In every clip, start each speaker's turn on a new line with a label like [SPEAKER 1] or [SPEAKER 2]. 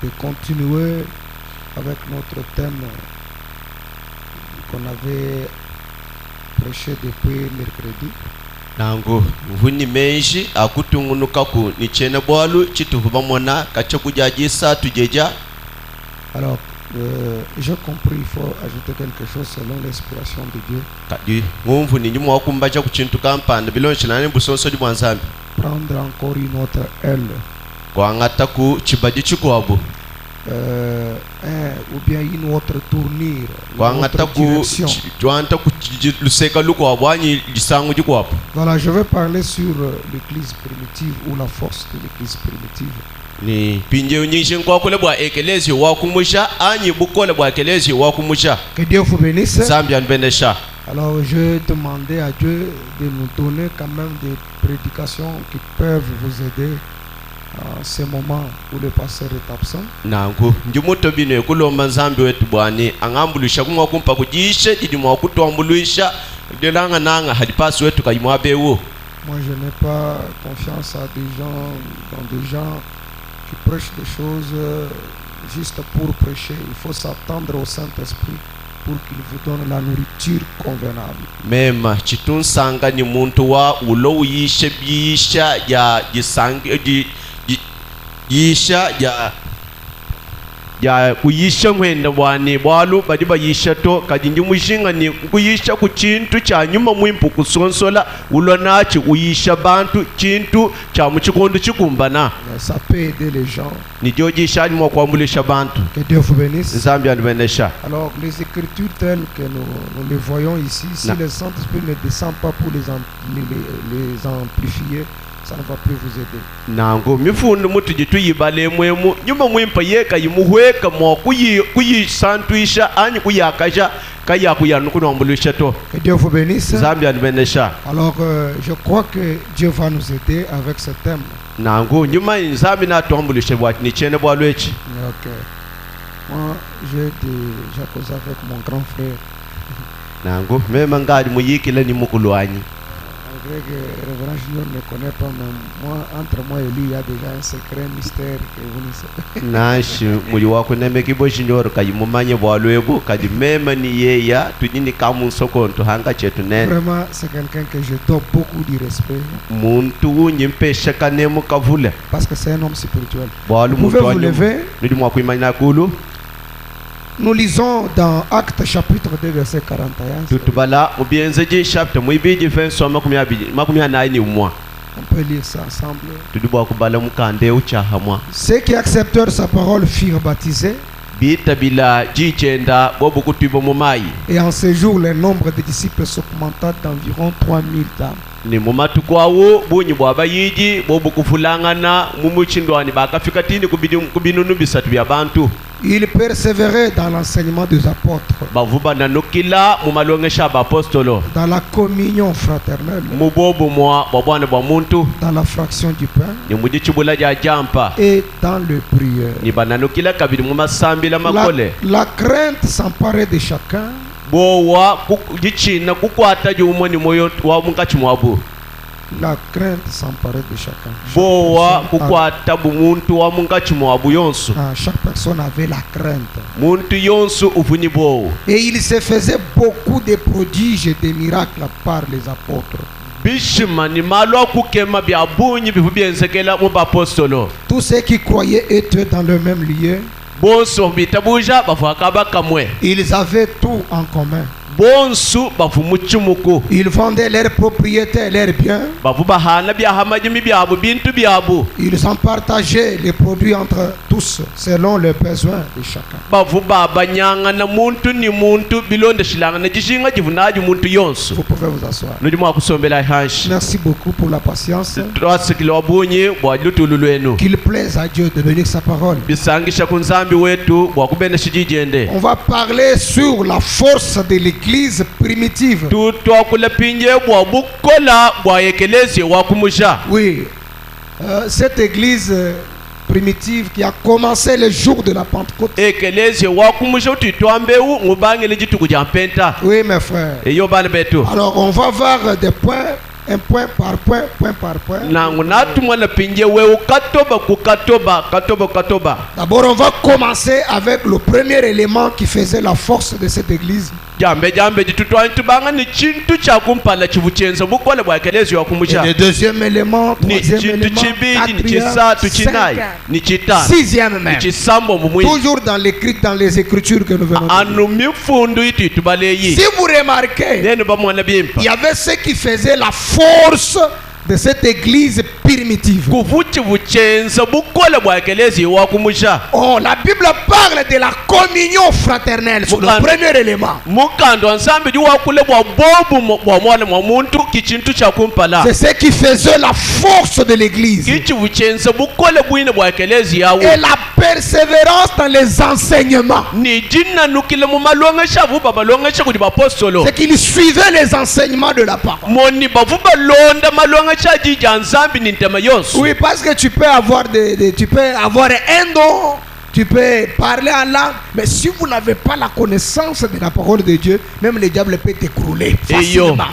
[SPEAKER 1] de continuer avec notre thème qu'on avait prêché depuis mercredi.
[SPEAKER 2] Nango vuni menji akutungunuka ku ni chene bwalu chituhuba mona kacha kujajisa tujeja.
[SPEAKER 1] Alors j'ai compris, il faut ajouter quelque chose selon l'inspiration de Dieu.
[SPEAKER 2] Kadi ngumvu ni nyuma wakumbacha kuchintu kampanda bilonshi nani busonso di bwanzambi.
[SPEAKER 1] Prendre encore une autre aile.
[SPEAKER 2] Kwa ngata ku chibaji chikwabu.
[SPEAKER 1] Ou bien une autre tournure,
[SPEAKER 2] une autre direction. Voilà,
[SPEAKER 1] je vais parler sur l'église primitive ou la force de l'église primitive. Que Dieu vous bénisse. Alors je demandais à Dieu de nous donner quand même des prédications qui peuvent vous aider en ce moment où le pasteur est absent.
[SPEAKER 2] Nangu njumuto bino kulomba nzambi wetu bwani angambulisha kumwa kumpa kujishe jidimwa kutoambulisha delanga nanga hadipasi wetu kayimwabewo.
[SPEAKER 1] Moi je n'ai pas confiance à des gens qui prêchent des choses juste pour prêcher. Il faut s'attendre au Saint-Esprit pour qu'il vous donne la nourriture convenable.
[SPEAKER 2] Mema chitunsanga ni muntu wa ulo yishe bisha ya jisangi yisha ya kuyisha mwenda bwani bwalu badiba yisha to kajinji mushinga ni kuyisha ku chintu cha nyuma mwimpu kusonsola ulonachi uyisha bantu chintu cha muchikondo chikumbana.
[SPEAKER 1] Ça peut aider les gens.
[SPEAKER 2] Ni jojisha ni mwakwambulisha bantu.
[SPEAKER 1] Que Dieu vous bénisse.
[SPEAKER 2] Nzambi anbenesha.
[SPEAKER 1] Alors les écritures telles que nous les voyons ici, si le Saint-Esprit ne descend pas pour les amplifier, ça ne va plus vous aider.
[SPEAKER 2] Nango mifundu mutu jitu yibale mwemu nyuma mwimpa yeka yimuhweka mwa kuyisantuisha anyi kuyakasha kaya kuyanukunombulisha to.
[SPEAKER 1] Que Dieu vous bénisse.
[SPEAKER 2] Zambia nbenesha.
[SPEAKER 1] Alors je crois que Dieu va nous aider avec ce thème.
[SPEAKER 2] Nango nyuma nzambi na tombulisha bwati ni chene bwalwechi.
[SPEAKER 1] OK. Moi j'ai causé avec mon grand frère.
[SPEAKER 2] Nango mema ngadi muyikile ni mukulwanyi.
[SPEAKER 1] Que le révérend Junior ne connaît pas, mais moi, entre moi et lui, il y a déjà un secret mystère que vous ne savez.
[SPEAKER 2] Nashi muri wako nemekibo Junior kayimumanye bwalwebo kadi mema ni yeya tunini kamu sokonto hanga chetu nene.
[SPEAKER 1] Vraiment, c'est quelqu'un que je dois beaucoup de respect.
[SPEAKER 2] Muntu nyimpesha kanemu kavule.
[SPEAKER 1] Parce que c'est un homme spirituel.
[SPEAKER 2] Vous
[SPEAKER 1] pouvez vous lever. Nous lisons dans Actes chapitre 2 verset 41. On peut lire ça ensemble. Ceux qui acceptèrent sa parole furent baptisés. Et en ce jour, le nombre de disciples s'augmenta d'environ 3000 âmes.
[SPEAKER 2] Ni mumatu kwawo bunyi bwabayiji bobukufulangana mumuchindwani bakafikatini kubinunu bisatu bya bantu.
[SPEAKER 1] Il persévérait dans l'enseignement des apôtres, dans la communion fraternelle, dans la fraction du pain et dans le prière. La crainte s'emparait de chacun. La crainte s'emparait de chacun. Chaque personne avait la crainte. Et il se faisait beaucoup de prodiges et de miracles par les apôtres. Tous ceux qui croyaient étaient dans le même lieu. Ils avaient tout en commun. Ils vendaient leurs propriétés et leurs biens. Ils en partageaient les produits entre tous selon les besoins de chacun. Vous pouvez vous asseoir. Merci beaucoup pour la patience. Qu'il plaise à Dieu de bénir sa parole. On va parler sur la force de l'Église primitive. Oui, cette église primitive qui a commencé le jour de la Pentecôte. Oui, mes frères. Alors on va voir des points Un point par point, point par point. D'abord, on va commencer avec le premier élément qui faisait la force de cette église. Et le deuxième élément, troisième élément, quatrième, cinquième, sixième même. Toujours dans les écritures que nous venons de lire. Si vous remarquez, il y avait ce qui faisait la force de cette église primitive. Oh, la Bible parle de la communion fraternelle, c'est le premier élément. C'est ce qui faisait la force de l'église. Et la persévérance dans les enseignements. C'est qu'il suivait les enseignements de la parole. Oui, parce que tu peux avoir un don, tu peux parler en langue, mais si vous n'avez pas la connaissance de la parole de Dieu, même le diable peut t'écrouler facilement.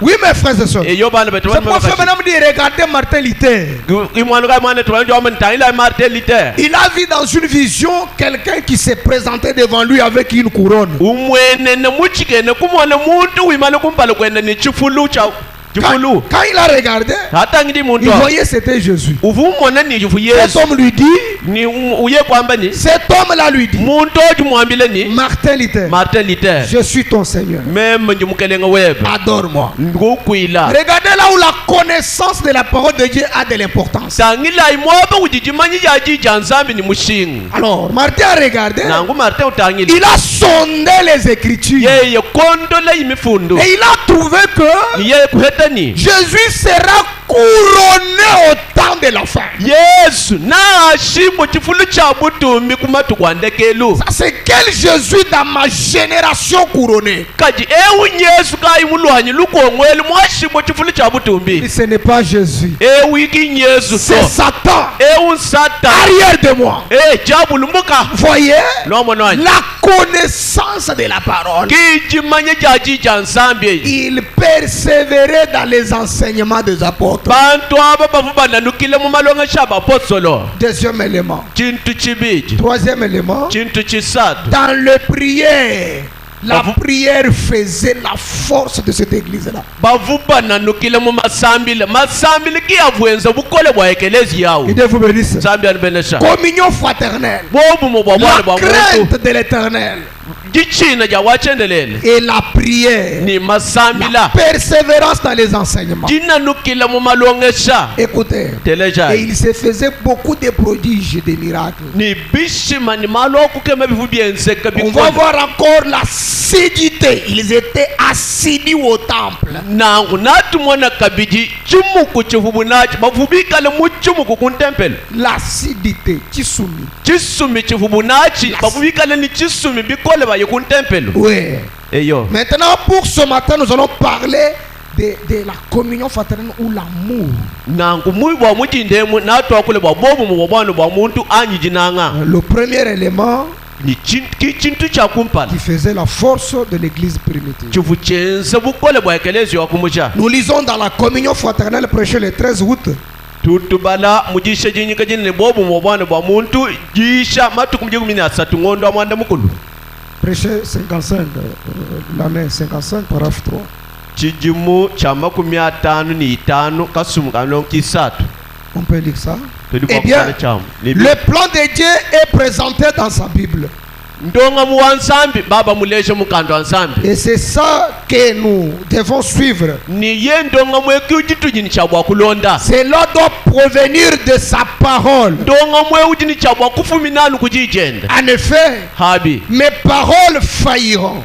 [SPEAKER 1] Oui, mes frères et sœurs. C'est pour ça que regardez Martin Luther. Il a vu dans une vision quelqu'un qui s'est présenté devant lui avec une couronne. Quand il a regardé, il voyait c'était Jésus. Cet homme lui dit, cet homme-là lui dit, Martin Luther, je suis ton Seigneur. Adore-moi. Regardez là où la connaissance de la parole de Dieu a de l'importance. Alors, Martin a regardé, il a sondé les Écritures. Et il a trouvé que Jésus sera couronné au temps de la fin. Ça, c'est quel Jésus dans ma génération couronné? Ce n'est pas Jésus, c'est Satan. Arrière de moi. Voyez la connaissance de la parole. Il persévérait dans les enseignements des apôtres. Deuxième élément. Troisième élément. Dans le prière. La prière faisait la force de cette église-là. Que Dieu vous bénisse. Communion fraternelle. La crainte de l'Éternel. Et la prière, la persévérance dans les enseignements. Écoutez, et il se faisait beaucoup de prodiges et de miracles. On va voir encore l'assiduité. Ils étaient assidus au temple. L'assiduité, oui. Maintenant, pour ce matin, nous allons parler de la communion fraternelle ou l'amour. Le premier élément qui faisait la force de l'église primitive. Nous lisons dans la communion fraternelle prêchée le 13 août. Prêché 55, l'année 55, paragraphe 3. On peut lire ça. Eh bien, le plan de Dieu est présenté dans sa Bible. Et c'est ça que nous devons suivre. Cela doit provenir de sa parole. En effet, mes paroles failliront.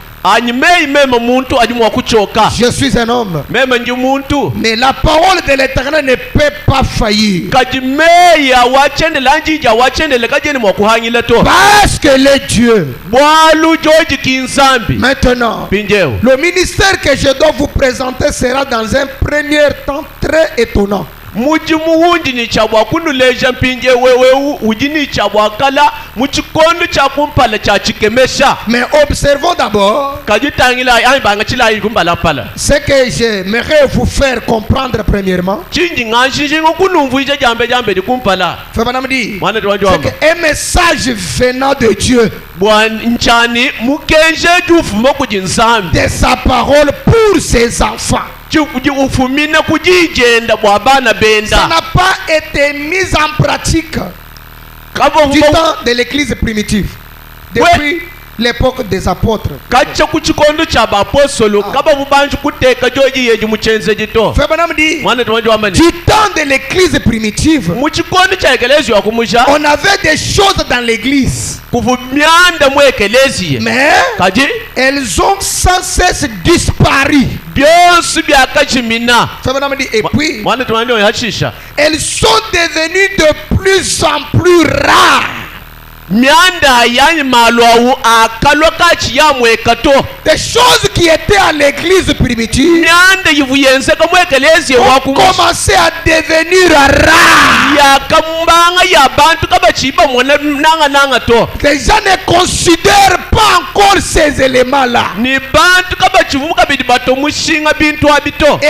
[SPEAKER 1] Je suis un homme, mais la parole de l'Éternel ne peut pas faillir. Parce que les dieux. Maintenant, le ministère que je dois vous présenter sera dans un premier temps très étonnant.
[SPEAKER 2] muji muhundi ni chabwa kunuleja mpinge wewe uji ni chabwa kala muchikondo cha kumpala cha chikemesha.
[SPEAKER 1] Mais observons d'abord ce que j'aimerais vous faire comprendre premièrement. C'est un message venant de Dieu, de sa parole pour ses enfants. Ça n'a pas été mis en pratique du temps de l'église primitive, depuis l'époque des apôtres. Du temps de l'église primitive, on avait des choses dans l'église, mais elles ont sans cesse disparu. Et puis elles sont devenues de plus en plus rares. Des choses qui étaient à l'église primitive ont commencé à devenir rares. Les gens ne considèrent pas encore ces éléments-là. Et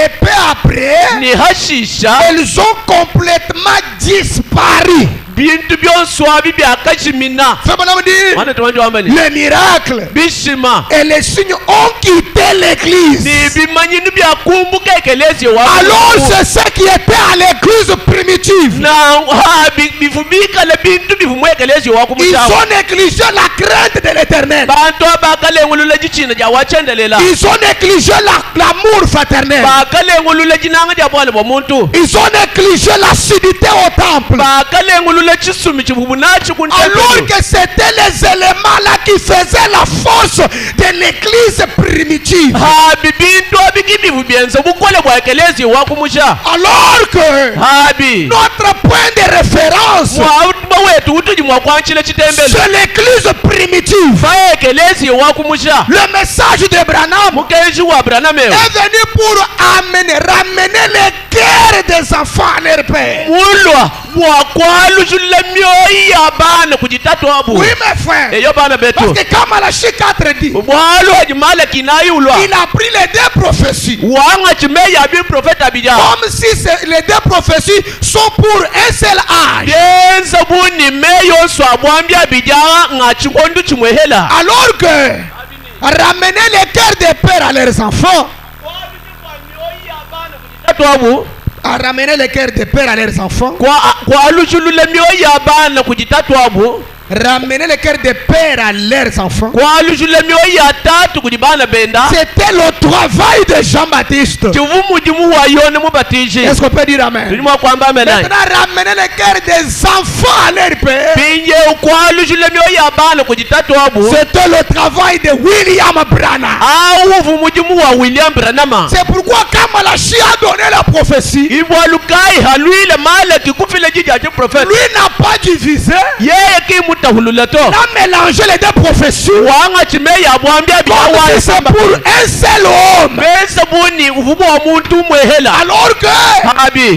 [SPEAKER 1] peu après, elles ont complètement disparu. Le miracle et les signes ont quitté l'église. Alors c'est ce qui était à l'église primitive. Ils ont négligé la crainte de l'Éternel. Ils ont négligé l'amour fraternel. Ils ont négligé l'assiduité au temple. Alors que c'était les éléments-là qui faisaient la force de l'église primitive. Alors que notre point de référence, c'est l'église primitive. Le message de Branham est venu pour ramener les cœurs des enfants à leur père. Oui mes frères, parce que quand Malachie 4 dit, il a pris les deux prophéties comme si les deux prophéties sont pour un seul âge. Alors que ramener les cœurs des pères à leurs enfants, à ramener les cœurs des pères à leurs enfants, ramener les cœurs des pères à leurs enfants, c'était le travail de Jean-Baptiste. Est-ce qu'on peut dire amen? Maintenant ramener les cœurs des enfants à leur père, c'était le travail de William Branham. C'est pourquoi quand Malachie a donné la prophétie, lui n'a pas divisé, il a mélangé les deux prophéties comme si c'est pour un seul homme. Alors que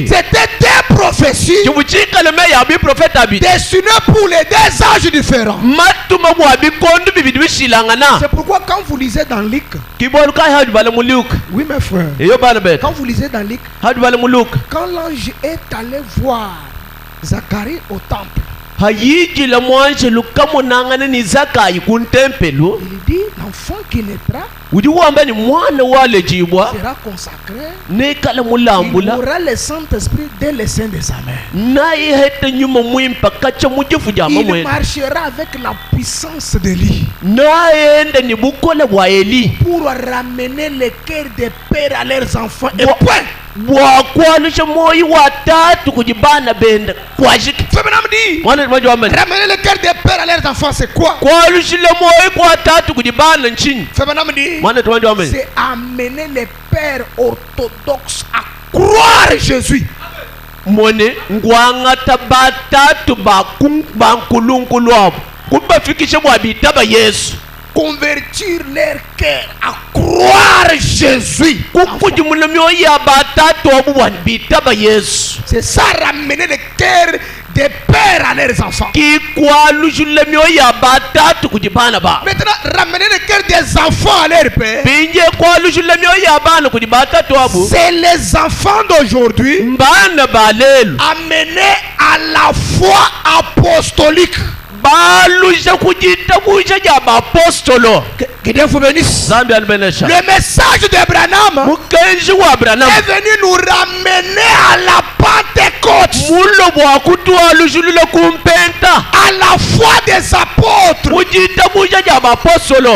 [SPEAKER 1] c'était deux prophéties destinées pour les deux âges différents. C'est pourquoi quand vous lisez dans Luc, oui mes frères, quand vous lisez dans Luc, quand l'ange est allé voir Zacharie au temple, il dit l'enfant qui naîtra sera consacré, il aura le Saint-Esprit dès le sein de sa mère. Il marchera avec la puissance de lui pour ramener les cœurs des pères à leurs enfants. Et point. Ramener les cœurs des pères à leurs enfants, c'est quoi? C'est amener les pères orthodoxes à croire Jésus. Convertir leur cœur à croire Jésus. C'est ça, ramener le cœur des pères à leurs enfants. Maintenant, ramener le cœur des enfants à leurs pères. C'est les enfants d'aujourd'hui amenés à la foi apostolique. Que Dieu vous bénisse. Le message de Branham est venu nous ramener à la Pentecôte, à la foi des apôtres.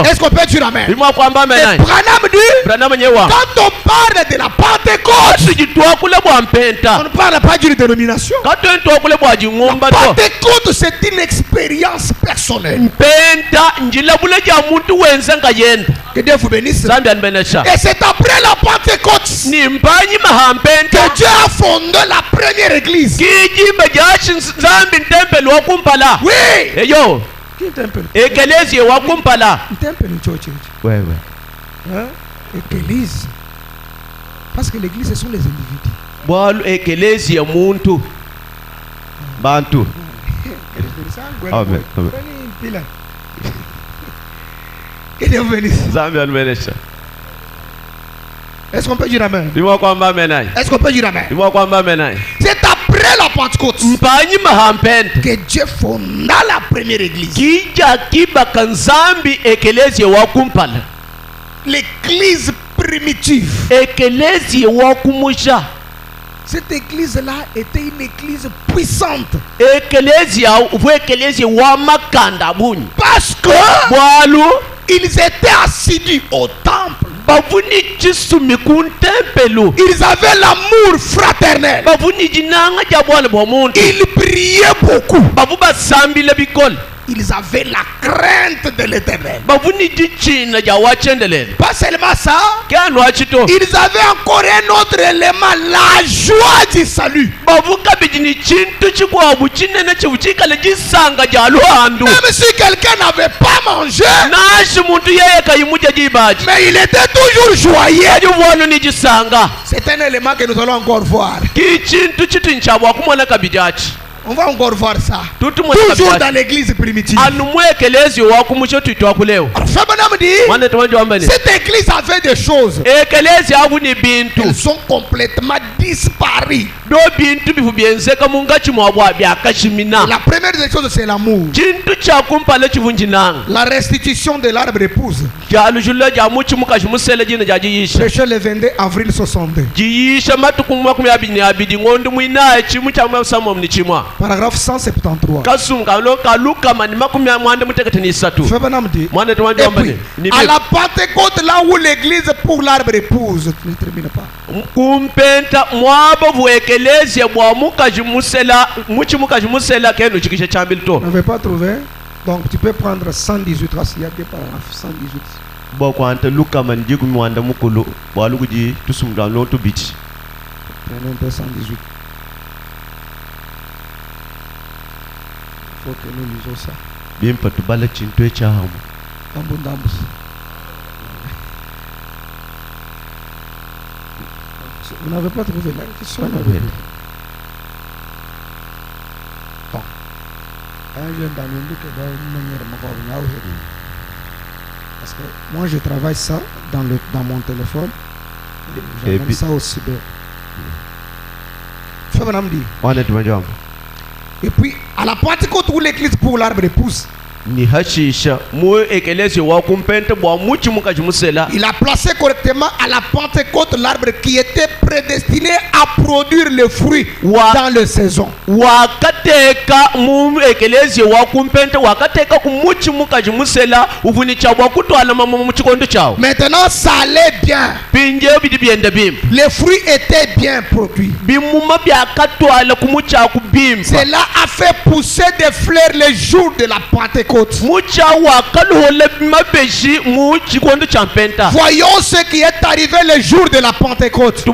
[SPEAKER 1] Est-ce qu'on peut dire amen? Et Branham dit, quand on parle de la Pentecôte, on ne parle pas d'une dénomination. La Pentecôte, c'est une expérience personnelle. Que Dieu vous bénisse. Et c'est après la Pentecôte que Dieu a fondé la première église. Oui. Quel temple?
[SPEAKER 2] Ouais.
[SPEAKER 1] Église. Parce que l'église, ce sont les individus.
[SPEAKER 2] Bantu. Amen.
[SPEAKER 1] Que Dieu vous bénisse. Est-ce qu'on peut dire amen? Est-ce qu'on peut dire amen? C'est après la Pentecôte que Dieu fonda la première église. L'église primitive. Cette église-là était une église puissante. Parce que ils étaient assidus au temple. Ils avaient l'amour fraternel. Ils priaient beaucoup. Ils avaient la crainte de l'Éternel. Pas seulement ça, ils avaient encore un autre élément, la joie du salut. Même si quelqu'un n'avait pas mangé, mais il était toujours joyeux. C'est un élément que nous allons encore voir. On va encore voir ça. Toujours dans l'église primitive. Cette église avait des choses. Elles sont complètement disparues. La première des choses, c'est l'amour. La restitution de l'arbre épouse. Prêché le 22 avril 62. Paragraphe 173. À la Pentecôte, là où l'église pour l'arbre épouse, ne termine pas. On n'avait pas trouvé. Donc tu peux prendre 118. Il y a des paragraphes 118. Prenons un peu 118. Il faut que nous lisons ça. Vous n'avez pas trouvé la question. Bon. Parce que moi je travaille ça dans mon téléphone. J'amène ça au cyber. Et puis à la Pentecôte où l'église pour l'arbre épouse, il a placé correctement à la Pentecôte l'arbre qui était prédestiné à produire le fruit dans la saison. Maintenant ça allait bien. Les fruits étaient bien produits. Cela a fait pousser des fleurs le jour de la Pentecôte. Voyons ce qui est arrivé le jour de la Pentecôte.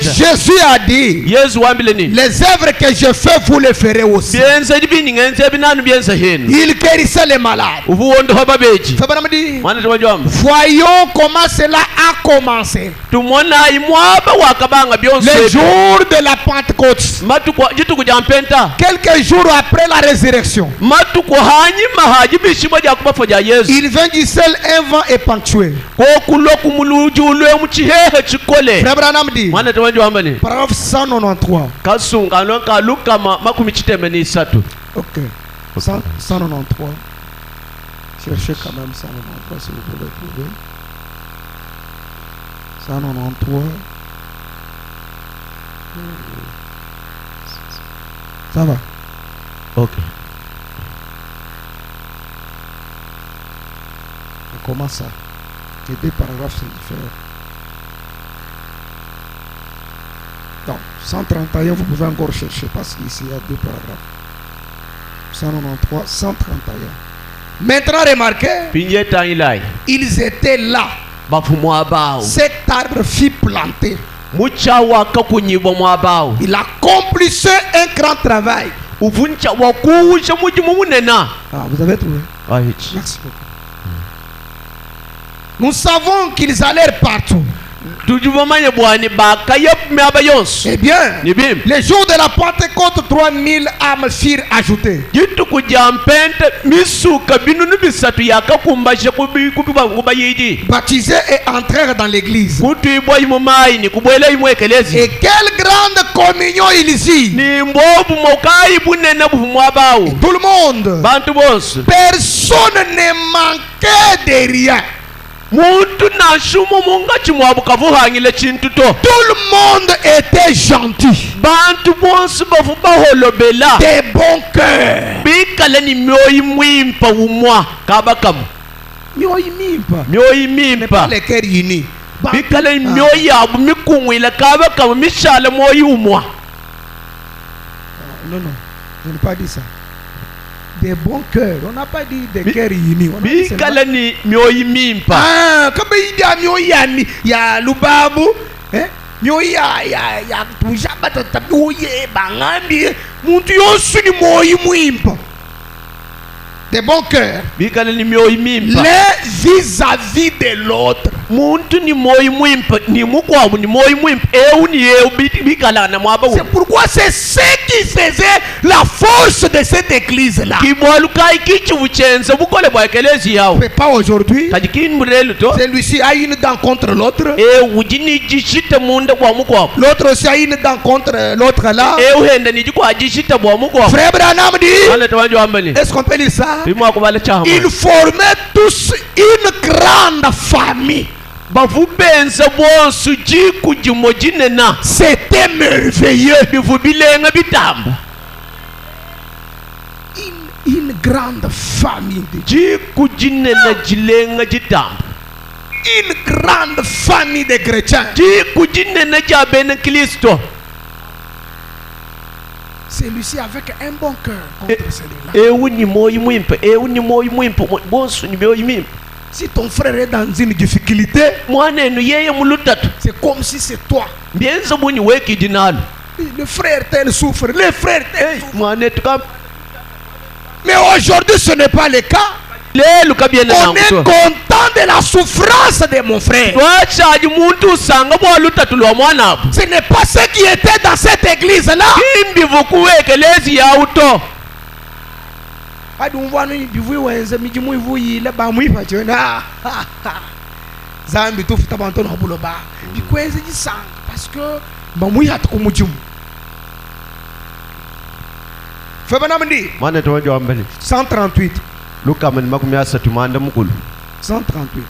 [SPEAKER 1] Jésus a dit, les œuvres que je fais, vous les ferez aussi. Il guérissait les malades. Voyons comment cela a commencé. Le jour de la Pentecôte, quelques jours après la résurrection, il vint du ciel un vent et ponctué. Frère Branham dit, paragraphe 193. Ok, 193. Cherchez quand même 193 si vous pouvez trouver. 193. Ça va.
[SPEAKER 2] Ok.
[SPEAKER 1] Comment ça? Les deux paragraphes sont différents. Donc, 131, vous pouvez encore chercher parce qu'ici il y a deux paragraphes. 193, 131. Maintenant, remarquez, ils étaient là. Cet arbre fut planté. Il accomplissait un grand travail. Ah, vous avez trouvé? Merci beaucoup. Nous savons qu'ils allèrent partout. Eh bien, les jours de la Pentecôte, 3000 âmes furent ajoutées. Baptisés et entrèrent dans l'église. Et quelle grande communion ils y. Tout le monde. Personne ne manquait de rien. Tout le monde était gentil. Des bons cœurs. Mais pas les cœurs unis. Non, non, je n'ai pas dit ça. Des bons cœurs. On n'a pas dit des cœurs unis. Ah, comme il dit à Mioyani, il y a Lubabu, des bons cœurs. Les vis-à-vis de l'autre. C'est pourquoi c'est ce qui faisait la force de cette église-là. Mais pas aujourd'hui. Celui-ci a une dent contre l'autre. L'autre aussi a une dent contre l'autre là. Frère Branham dit, est-ce qu'on peut dire ça? Ils formaient tous une grande famille. C'était merveilleux. Une grande famille de Dieu. Une grande famille de chrétiens. Celui-ci avec un bon cœur contre celui-là. Si ton frère est dans une difficulté, c'est comme si c'est toi. Le frère tel souffre, le frère tel souffre. Mais aujourd'hui ce n'est pas le cas. On est content de la souffrance de mon frère. Ce n'est pas ce qui était dans cette église-là. Parce que 138. 138.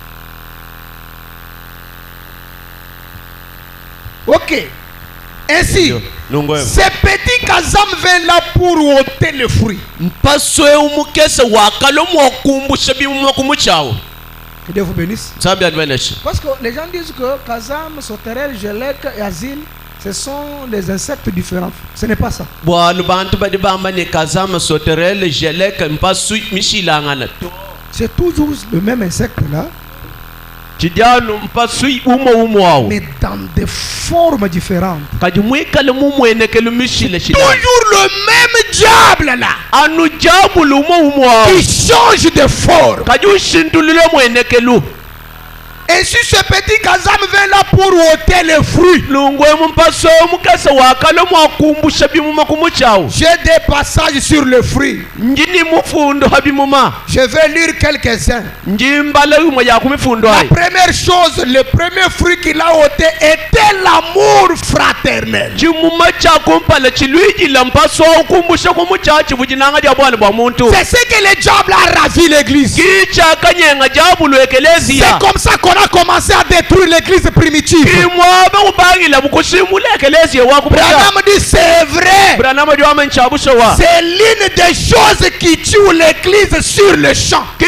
[SPEAKER 1] Ok. Ainsi, ces petits Kazam viennent là pour ôter le fruit. Que Dieu vous bénisse. Parce que les gens disent que Kazam, Sauterelle, Gelec et Asile, ce sont des insectes différents. Ce n'est pas ça. C'est toujours le même insecte là mais dans des formes différentes.
[SPEAKER 2] Toujours
[SPEAKER 1] le même diable là, qui change de forme. Et si ce petit Kazam vient là pour ôter les fruits, j'ai des passages sur les fruits. Je vais lire quelques-uns. La première chose, le premier fruit qu'il a ôté était l'amour fraternel. C'est ce que le diable a ravi l'église. C'est comme ça qu'on a commencé à détruire l'église primitive. Branham dit c'est vrai. C'est l'une des choses qui tue l'église sur le champ. Que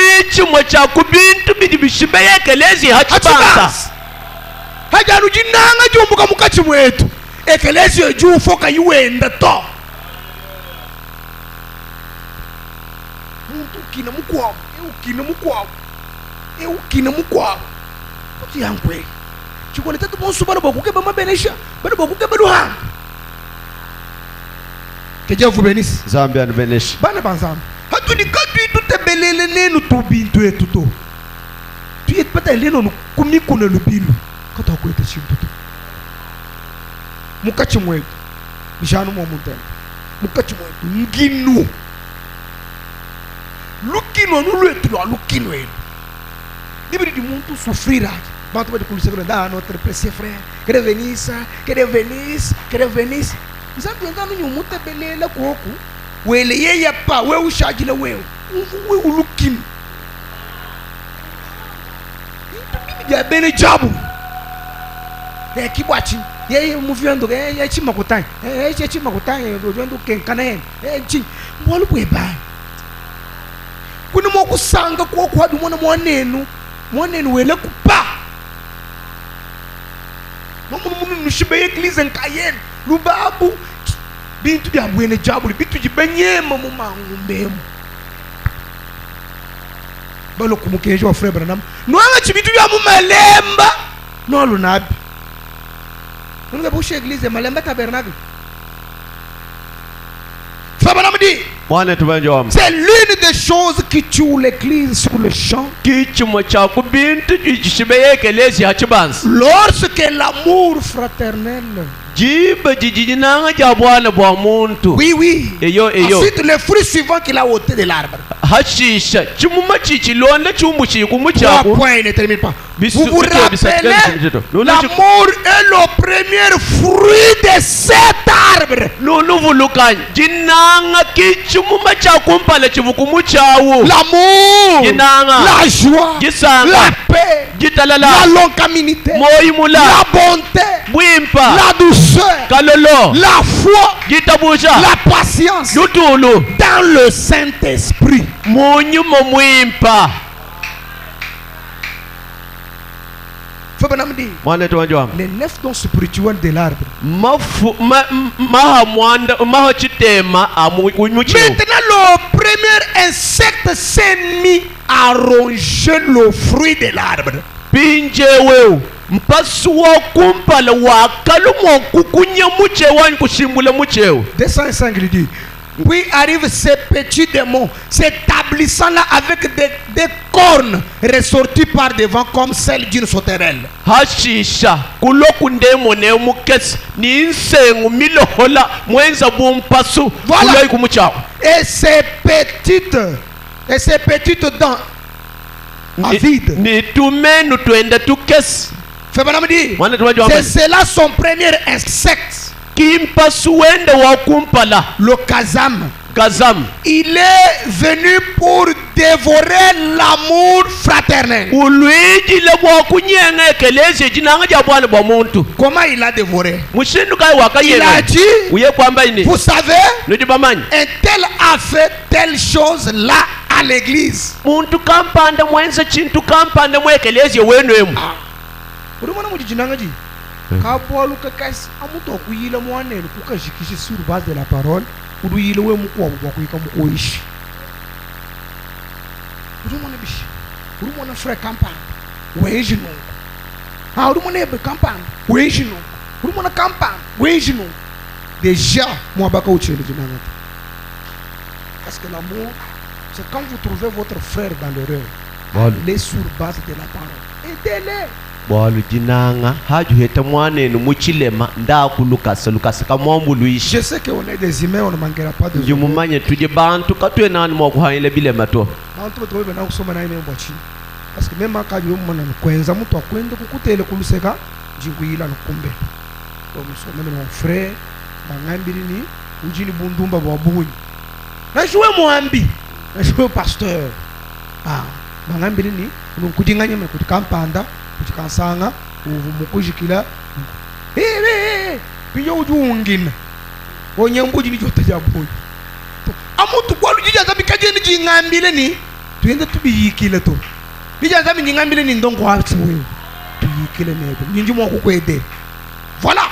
[SPEAKER 1] Dieu vous bénisse. Tu es peut-être là nous comme qu'on le bilu quand on est sur tout. Mukachimwe. Janu mo montagne. Mukachimwe. Nginu. Lukino nous le tout lukino. Libre du monde souffrira. Bah tu vas te couler dans notre précieux frère. Que revenisse, que revenisse, que revenisse. Nous avons nous monter belé la koku. Wele ye pa we ushaji la we. We lukino. Ya bene jabu ya kibachi ya muviando ya chimakutai ya chimakutai rojondo kenkana chi wolu kweba kuna mokusanga kwa kwadu mwana mwanenu wele kupa munu shibe eglise nkayen lubabu bintu bya bwene jabu bintu jibenyema mu mangumbemu balo kumukeje wa frère Branham no anga chibitu bya mu malemba no lunabi nunga bushe église malemba tabernacle frère Branham dit c'est l'une des choses qui tue l'église sur le champ. Lorsque l'amour fraternel. Oui, oui. Ensuite, le fruit suivant qu'il a ôté de l'arbre. 3 points, il ne termine pas. Vous vous rappelez, l'amour est le premier fruit de cet arbre. L'amour, la joie, la paix, la longanimité, la bonté, la douceur, la foi, la patience dans le Saint-Esprit. Les 9 dons spirituels de l'arbre. Maintenant, le premier insecte s'est mis à ronger le fruit de l'arbre. 205 il dit. Puis arrivent ces petits démons s'établissant là avec des cornes ressorties par devant comme celles d'une sauterelle. Voilà. Et ces petites dents avides. C'est cela son premier insecte. Le Kazam. Il est venu pour dévorer l'amour fraternel. Comment il a dévoré? Il a dit, vous savez, un tel a fait telle chose là à l'église. Sur base de la parole, frère campagne.
[SPEAKER 3] weji nungu. Ah, uri mwana ebe campagne, weji nungu. Uri mwana campagne, weji nungu. Déjà, moi baka uchele jinanga. Parce que l'amour, c'est quand vous trouvez votre frère dans l'erreur. Les sur base de la parole. Aidez-les.
[SPEAKER 2] Bolu jinanga haju heta mwanenu muchilema ndakulukasa lukasa kamwambuluisha.
[SPEAKER 3] Je sais qu'on est des humains, on ne manquera pas de
[SPEAKER 2] jumumanye tuje bantu katwe nani mwakuhaile bilema to
[SPEAKER 3] bantu tobe na kusoma naye mbochi parce que même akaje umwana kwenza mtu akwende kukutele kuluseka jinguyila nokumbe to musome mon frère bangambiri ni ujini bundumba bwabunyi na jouer mwambi na jouer pasteur bangambiri ni kudinganya me kutikampanda kutikansanga umukujikila piyo ujungina onyambuji ni jote jabuji amutu kwa lujija zabi kaje ni jingambile ni tuende tubiyikile to bija zabi jingambile ni ndongo hati wewe tuyikile nebo nyinji mwa kukwede voilà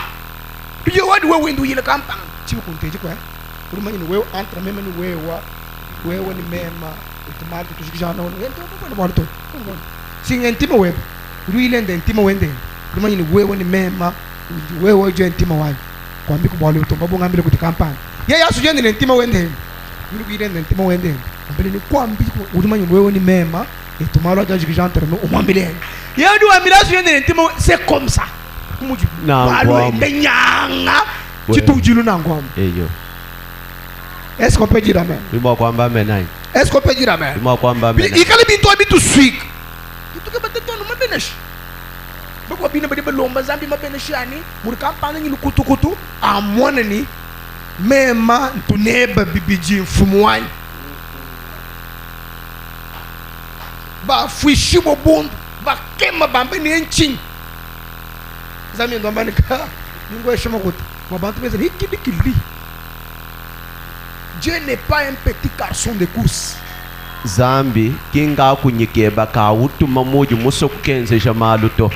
[SPEAKER 3] piyo wadi wewe ndu yile kampa chibu kunteji kwa uruma ni wewe entre meme ni wewe ni mema utimati tushikijana ono ento kwa mwanto singentima wewe ruile ndentima wende uruma ni wewe ni mema wewe je ntima wani kwambi kubwalo to babo ngambile kuti kampani yeye asujeni le ntima wende yulu bire ntima wende ambele ni kwambi ulimanyi wewe ni mema etumalo ajaji kijantere no umambile yeye du ambile asujeni le ntima c'est comme ça kumuji balo ndenyanga chitujilu nangwam
[SPEAKER 2] eyo
[SPEAKER 3] est-ce qu'on peut dire amen
[SPEAKER 2] bibo kwamba amen
[SPEAKER 3] est-ce qu'on peut dire amen
[SPEAKER 2] bibo kwamba amen
[SPEAKER 3] ikale bintu abitu swik ituke batetono mabenesh bako bina bade lomba zambi mabeneshani muri kampani nyilu kutukutu amwana ni mema ntuneba bibiji mfumuwani ba fuishibo bundu ba kema bambe ni enchin zami ndombani ka ningo eshema kutu wabantu beze hikibikili. Dieu n'est pas un petit garçon de course.
[SPEAKER 2] Zambi kinga kunyikeba ka utuma moju muso kukenze jamaluto.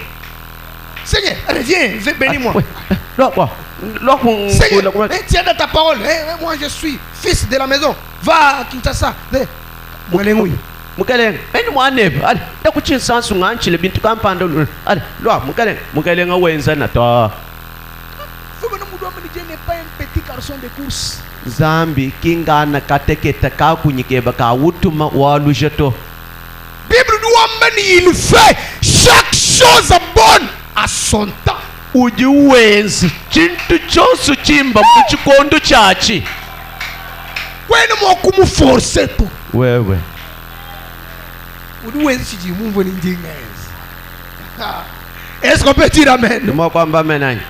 [SPEAKER 3] Seigneur, reviens, bénis-moi.
[SPEAKER 2] Seigneur,
[SPEAKER 3] tiens dans ta parole. Moi je suis fils de la maison. Va à Kinshasa.
[SPEAKER 2] Mukaleng, beni mwanebe. Ali, takuchinsa nsunganchile bintu kampanda. Ali, lo mukalenga wenza na to.
[SPEAKER 3] Dieu n'est pas un petit garçon de course.
[SPEAKER 2] Zambi kinga na kateketa ka kunyikeba ka utuma walujeto.
[SPEAKER 3] Bible nous il fait chaque chose bonne à son temps.
[SPEAKER 2] Ujiwenzi chintu chonsu chimba muchikondo chachi.
[SPEAKER 3] Kwene mwakumu force to.
[SPEAKER 2] Wewe.
[SPEAKER 3] Ujiwenzi chiji mumbo ni njingezi. Est-ce qu'on peut dire amen?
[SPEAKER 2] Numa kwamba amen.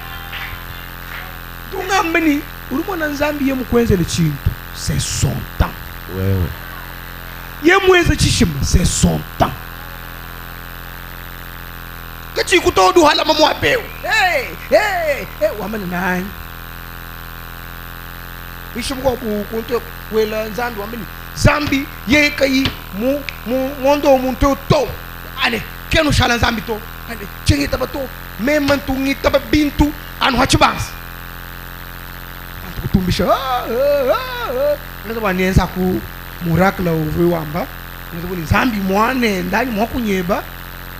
[SPEAKER 3] Tungambeni urumona nzambi ye mukwenze le chintu. C'est son temps.
[SPEAKER 2] Wewe.
[SPEAKER 3] Ye mweze chishima, c'est son temps. Kachi kutodu hala mamu apeu. Hey, wamani nani. Ishimu kwa kuntu kwela nzambi wamani. Zambi ye kai mondo muntu to. Ale, kenu shala nzambi to. Ale, chengi taba to. Memantu ngi taba bintu. Anu hachibans. Antu kutumbisha. Nasa wanienza ku murakla uwe wamba. Nasa wani zambi mwane ndani mwakunyeba.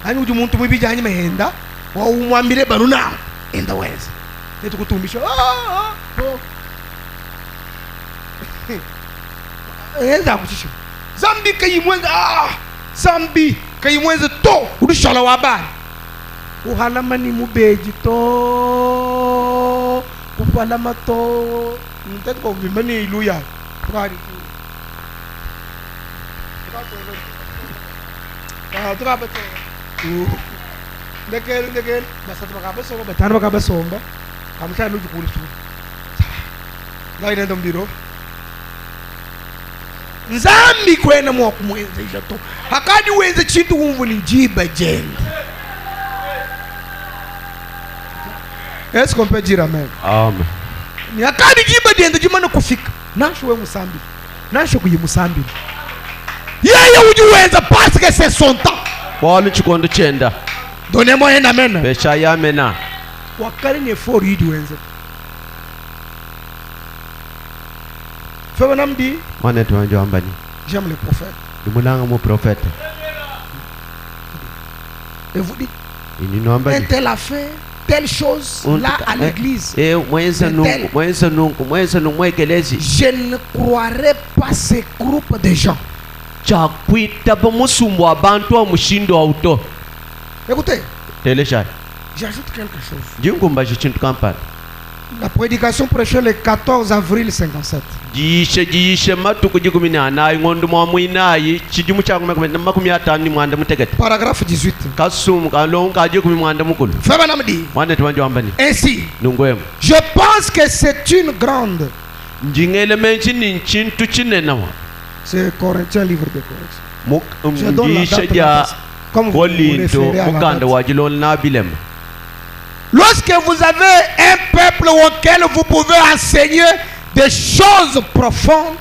[SPEAKER 3] Ani uju muntu mwibija hanyi mehenda wa umwambile baruna enda weza netu kutumbisha enda kuchisha zambi kayimwenza zambi kayimwenza to udushala wabani uhalama ni mubeji to kupalama to ntetu kwa vimani iluya tukari tukari Ndekele basatu bakabesomba batanu bakabesomba kamushana n'ugikuri tu ndari nendo mbiro nzambi kwena mwa kumwenze jato hakadi wenze chintu wumvu ni jiba jende. Est-ce qu'on peut dire amen?
[SPEAKER 2] Amen.
[SPEAKER 3] Ni hakadi jiba jende jimana kufika nasho we musambi nasho kuyimusambi yeye ujiwenza parce que c'est son temps.
[SPEAKER 2] Bolu chikondo chenda.
[SPEAKER 3] Donnez-moi un amen.
[SPEAKER 2] Besha ya mena.
[SPEAKER 3] Wakali ni for yidi wenze. Fema namdi.
[SPEAKER 2] Mane tuanjo ambani.
[SPEAKER 3] J'aime les prophètes.
[SPEAKER 2] Dumulanga mo prophète.
[SPEAKER 3] Et vous dites, un tel a fait telle chose là à l'église. Je ne croirais pas ces groupes de gens. Écoutez, j'ajoute quelque chose. La prédication prêchée le 14 avril 57. Paragraphe 18. Ainsi, je pense que c'est une grande. C'est Corinthiens, livre de Corinthiens. Je donne la date comme vous référez à la date. Lorsque vous avez un peuple auquel vous pouvez enseigner des choses profondes,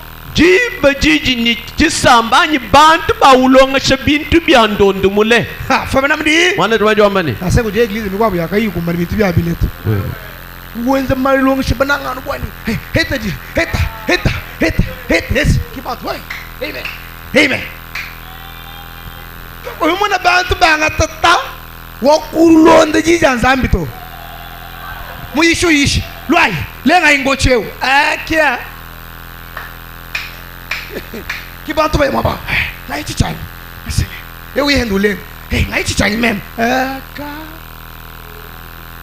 [SPEAKER 3] Muishuishi lwai lenga ingocheu akia kibantu ba maba ngai chichani eu yendule ngai chichani mem aka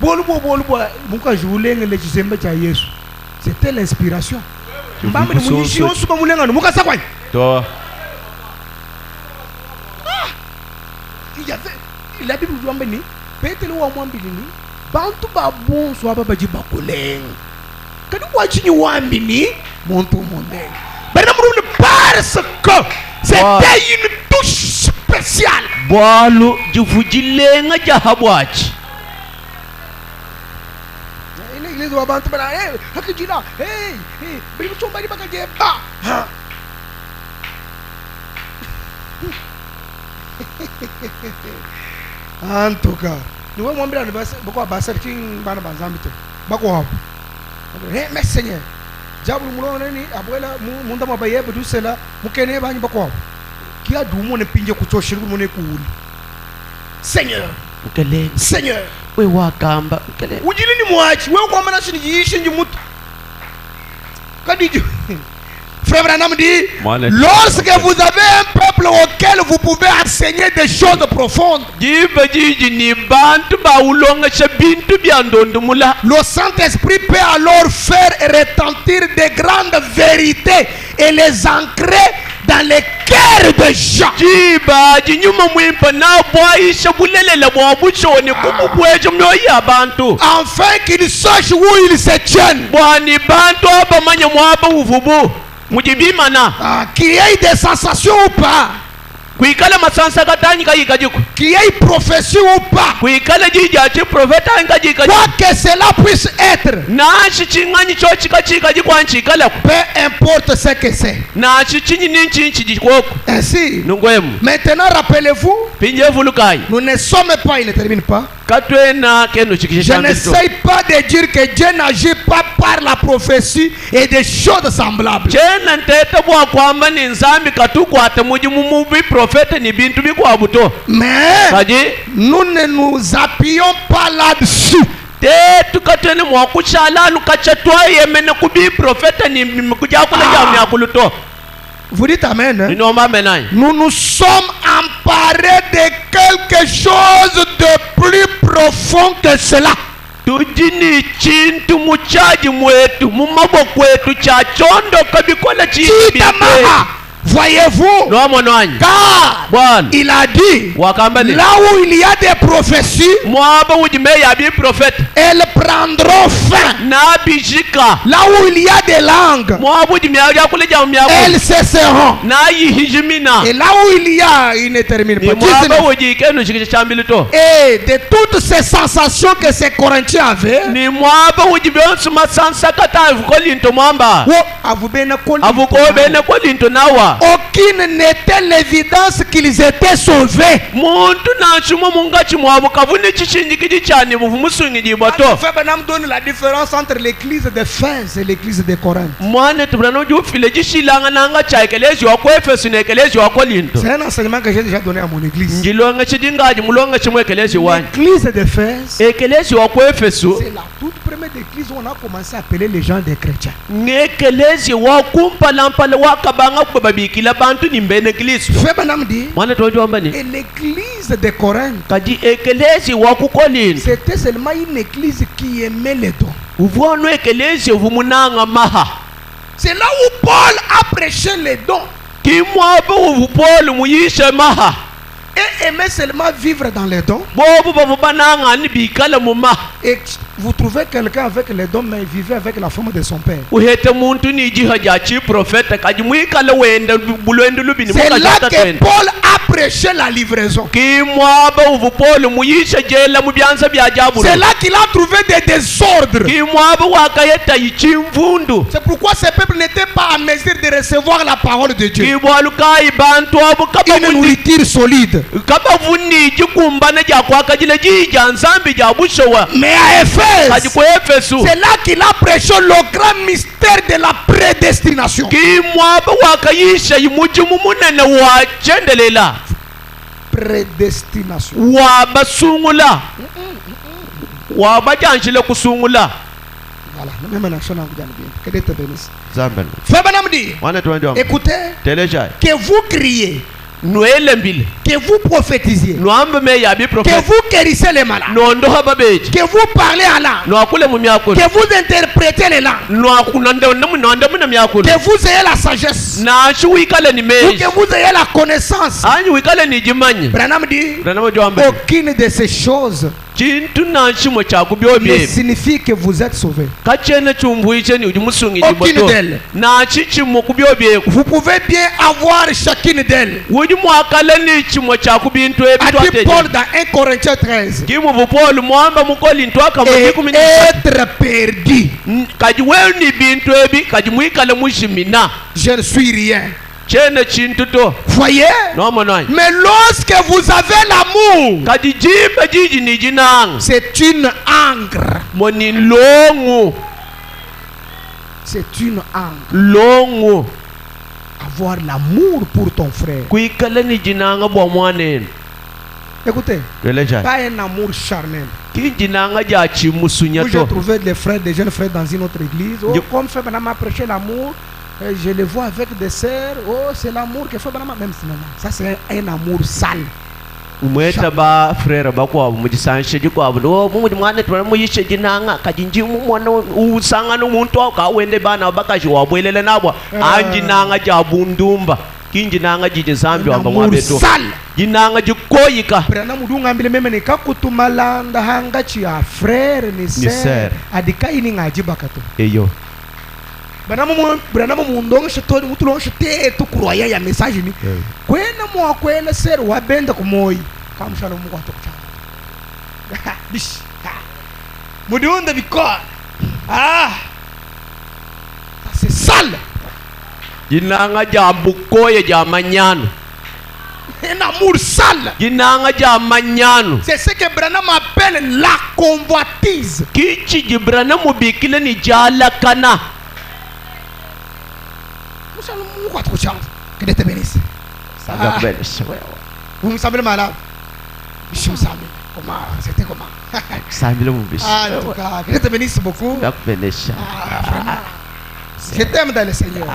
[SPEAKER 3] bolu muka julenge le chisemba cha Yesu. C'était l'inspiration. Mbambe ni munyishi onsu ba mulenga no muka sakwai to il a Bible lui ni petele wa mwambili ni bantu ba bon so aba baji bakoleng kadi wachini wambini montu moneng bana mrumle parce que c'était une touche spéciale boalu jufujilenga jahabwachi ile ile wa bantu bana hakijila bibi chomba libaka jeba en tout cas nous allons montrer beaucoup à certains bana bazambite bako hapo mais Seigneur jabu mulona ni abwela munda mabaye budu sela mukene banyi bako hapo kia dumo ne pinje kuchoshira mune kuuli Seigneur mukele Seigneur we wakamba mukele ujili ni mwachi we kwa maana sinijiishi njimutu kadiju Frère Branham dit, lorsque vous avez un peuple auquel vous pouvez enseigner des choses profondes, le Saint-Esprit peut alors faire retentir des grandes vérités et les ancrer dans les cœurs des gens. Afin qu'ils sachent où ils se tiennent. Qu'il y ait des sensations ou pas, qu'il y ait prophétie ou pas, quoi que cela puisse être, peu importe ce que c'est. Ainsi, maintenant rappelez-vous, nous ne sommes pas, il ne termine pas. Je n'essaye pas de dire que Dieu n'agit pas par la prophétie et des choses semblables. Mais nous ne nous appuyons pas là-dessus. Vous dites amen, hein? Nous nous sommes emparés de quelque chose de plus profond que cela. Voyez-vous, car il a dit, là où il y a des prophéties, elles prendront fin. Là où il y a des langues, elles cesseront. Et là où il y a, il ne termine pas. Et de toutes ces sensations que ces Corinthiens avaient, aucune n'était l'évidence qu'ils étaient sauvés. Frère Branham donne la différence entre l'église d'Éphèse et l'église de Corinthe. C'est un enseignement que j'ai déjà donné à mon église. L'église d'Éphèse, c'est la toute première église où on a commencé à appeler les gens des chrétiens. Frère Branham dit, et l'église de Corinthe, c'était seulement une église qui aimait les dons. C'est là où Paul a prêché les dons. Et aimait seulement vivre dans les dons. Et vous trouvez quelqu'un avec les dons, mais il vivait avec la femme de son père. C'est là que Paul a prêché la livraison. C'est là qu'il a trouvé des désordres. C'est pourquoi ces peuples n'étaient pas à mesure de recevoir la parole de Dieu. Une nourriture solide. Mais à Éphèse, c'est là qu'il a prêché le grand mystère de la prédestination. Prédestination. Voilà, même un action que Dieu te bénisse. Frère Branham dit, écoutez, que vous criez, que vous prophétisiez, que vous guérissez les malades, que vous parlez à langue, que vous interprétez les langues, que vous ayez la sagesse, ou que vous ayez la connaissance. Branham dit, aucune de ces choses ne signifie que vous êtes sauvé. Aucune d'elles. Vous pouvez bien avoir chacune d'elles. A dit Paul dans 1 Corinthiens 13. Et être perdu. Je ne suis rien. Voyez? Mais lorsque vous avez l'amour, c'est une encre. C'est une encre. Avoir l'amour pour ton frère. Écoutez, pas un amour charnel. J'ai trouvé des jeunes frères dans une autre église. Oh, comme Frère Branham a prêché l'amour, je les vois avec des sœurs. Oh, c'est l'amour que Frère Branham a. Même si ça c'est un amour sale. Branham mundong shito mutulong shite tu kuroya ya message ni kwena mo kwena ser wa benda ko moy kam shalom ko to cha bish mudunda biko c'est sale
[SPEAKER 2] jinanga jambu koye jamanyano
[SPEAKER 3] un amour sale.
[SPEAKER 2] C'est
[SPEAKER 3] ce que Branham appelle la convoitise. Que Dieu te bénisse. Vous me semblez malade. Je me semble. Comment? C'était comment? En tout cas, que Dieu te bénisse beaucoup. Je t'aime dans le Seigneur.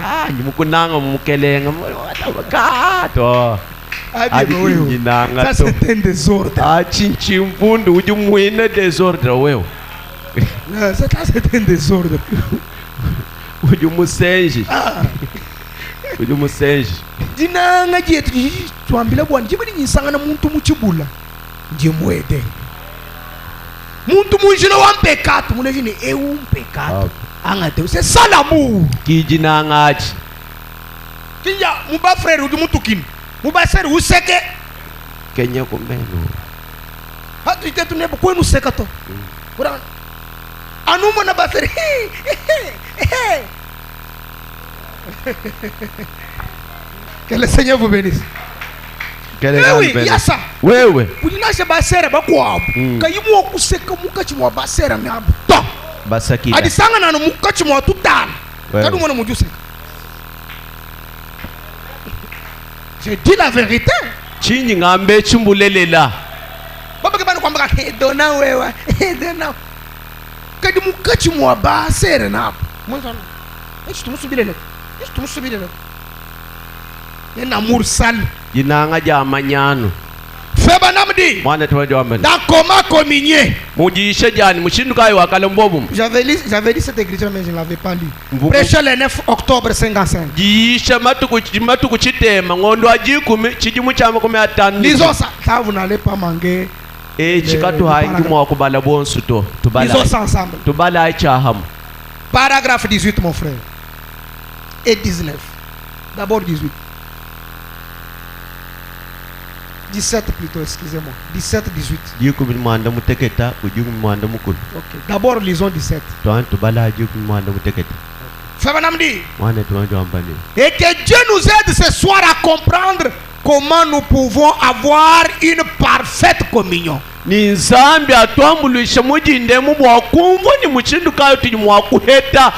[SPEAKER 3] Ça c'est un désordre. Ça c'est un désordre. Dinanga jetu tuambila bwana jibini nyisangana muntu muchibula ndiye muede muntu munjino wa mpekatu munejini mpekatu angate c'est ça l'amour
[SPEAKER 2] kijinangachi
[SPEAKER 3] kinja muba frère udi mutukini muba seri useke
[SPEAKER 2] kenya kumeno
[SPEAKER 3] hatu itetu nebo kwenu sekato ura anuma na baseri Que le Seigneur vous bénisse. Oui, il y a ça.
[SPEAKER 2] Oui, oui.
[SPEAKER 3] Vous dites, c'est basera, bakwa. Quand il m'a poussé comme mukachi mwa basera, mais abto.
[SPEAKER 2] Basaki.
[SPEAKER 3] Adi sanga na mukachi mwa tutan. Quand on m'a dit, j'ai dit la vérité.
[SPEAKER 2] Chini ngambe chumbulelela.
[SPEAKER 3] Baba kebana kwamba hedona wewe, hedona. Kadi mukachi mwa basera na. Mwanzo. Est-ce que tu me subis là? Est-ce que tu me subis là? Un amour sale.
[SPEAKER 2] Jinanga jamanyano.
[SPEAKER 3] Feba namdi.
[SPEAKER 2] Mwana tuwaje wambe.
[SPEAKER 3] Dans comment communier?
[SPEAKER 2] Mujisha jani mushinduka yo akala mbobu.
[SPEAKER 3] J'avais dit cette écriture mais je ne l'avais pas lu. Prêché le 9 octobre 55.
[SPEAKER 2] Jisha matuku chitema ngondo ajikumi chijimu chama kome atanu.
[SPEAKER 3] Lisons ça. Ça vous n'allez pas manquer.
[SPEAKER 2] Chikatu haingi mwa kubala bonsu to. Tubala.
[SPEAKER 3] Lisons ça ensemble.
[SPEAKER 2] Tubala chaham.
[SPEAKER 3] Paragraphe 18 mon frère. Et 19. D'abord 18. 17 plutôt, excusez-moi. 17, 18. Ok. D'abord, lisons 17. Et que Dieu nous aide ce soir à comprendre comment nous pouvons avoir une parfaite communion.
[SPEAKER 2] Ni nzambi atwambulisha mujinde mu bwakumva ni muchindukayo tili mwakuheta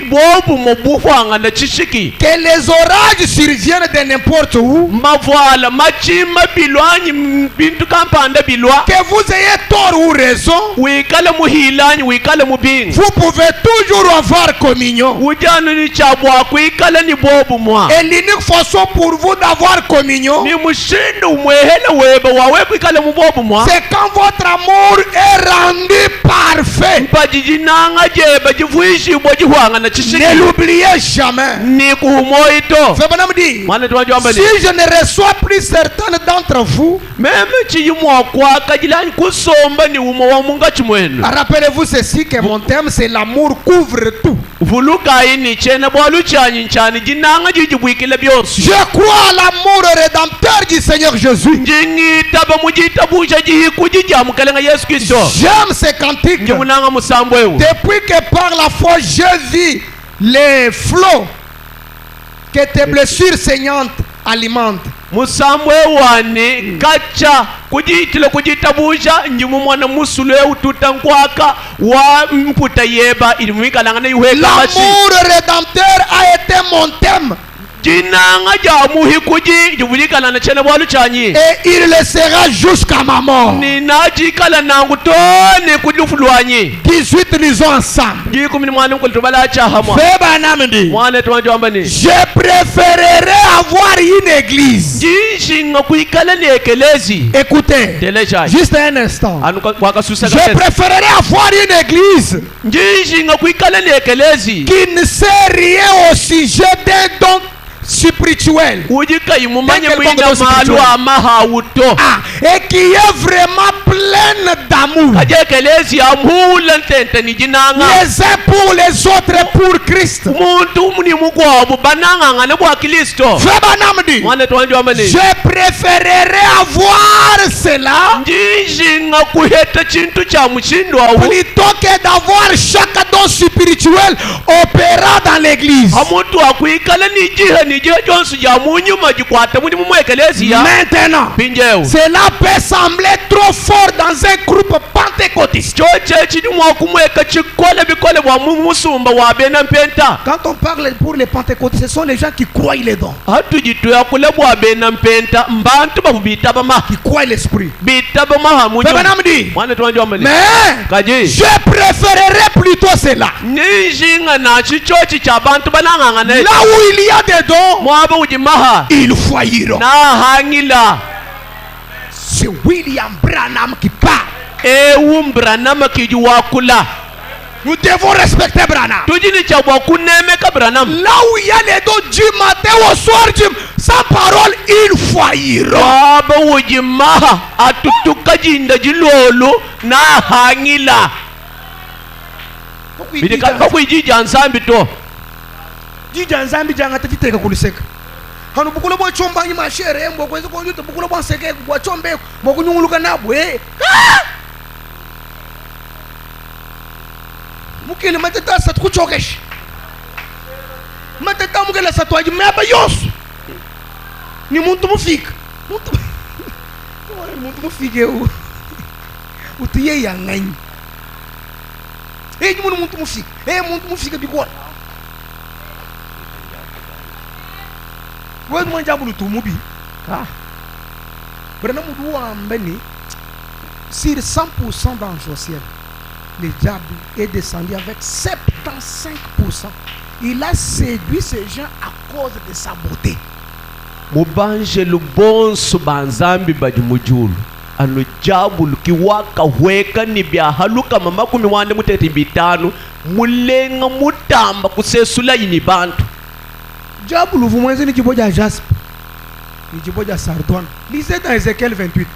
[SPEAKER 2] bobu mubuhwanga na chishiki.
[SPEAKER 3] Que les orages surviennent de n'importe où.
[SPEAKER 2] Mavala machima bilwanyi bintu kampanda bilwa.
[SPEAKER 3] Que vous ayez tort ou raison.
[SPEAKER 2] Wikale muhilanyi wikale mubingi.
[SPEAKER 3] Vous pouvez toujours avoir communion.
[SPEAKER 2] Ujanu ni chabwa kuikale ni bobu mwa.
[SPEAKER 3] Et l'unique façon pour vous d'avoir communion.
[SPEAKER 2] Ni mushindu umwehele webe wawe kuikale mu bobu mwa.
[SPEAKER 3] C'est quand votre amour est rendu parfait. Ne l'oubliez jamais. Si je ne reçois plus certaines d'entre vous, rappelez-vous ceci, que mon thème c'est l'amour couvre tout. Je crois à l'amour rédempteur du Seigneur Jésus. J'aime ces cantiques. Depuis que par la foi je vis les flots que tes blessures saignantes alimentent.
[SPEAKER 2] Musambwe wane kacha kujitile kujitabusha njumu mwana musule ututankwaka wa mputa yeba ilimika langane yuheka
[SPEAKER 3] machi. L'amour rédempteur a été mon thème. Et il le sera jusqu'à ma mort. 18 lisons ensemble. Je préférerais avoir une église. Écoutez, juste un instant. Je préférerais avoir une église qui ne sait rien au sujet d'un don spirituel. Et qui est vraiment pleine d'amour. Les uns pour les autres et pour Christ. Je préférerais avoir cela plutôt que d'avoir chaque don spirituel opérant dans l'église. Maintenant, cela peut sembler trop fort dans un groupe pentecôtiste. Quand on parle pour les pentecôtistes, ce sont les gens qui croient les dons, qui croient l'esprit. Mais je préférerais plutôt cela. Là où il y a des dons, ils failliront. C'est William Branham qui parle. Nous devons respecter Branham. Là où il y a les dons du matin au soir, sans parole, ils failliront. Hano bukula bo chomba nyi mashere mbo kwezi ko yuto bukula bo seke bo chombe bo kunyunguluka nabwe mukile matata sat kuchokesh matata mukile satwaji maba yosu Ni muntu mufika. Muntu mufika eu. O tiye yanganyi. Muntu mufika. Muntu mufika bigora. Wọ́n mọ̀ jábùlù tó mú bí bẹ̀rẹ̀ náà mú wà mbẹ́ni sur 100% dans Josiel le diable est descendu avec 75%. Il a séduit ces gens à cause de sa beauté.
[SPEAKER 2] Mubanjelu bonso banzambi badi mujulu ano jabulu kiwaka weka ni bya haluka mama kumi wande mutete bitanu mulenga mutamba kusesula yini bantu.
[SPEAKER 3] Diable, vous mangez du bois de jaspe, du bois de sardoine. Lisez dans Ézéchiel 28.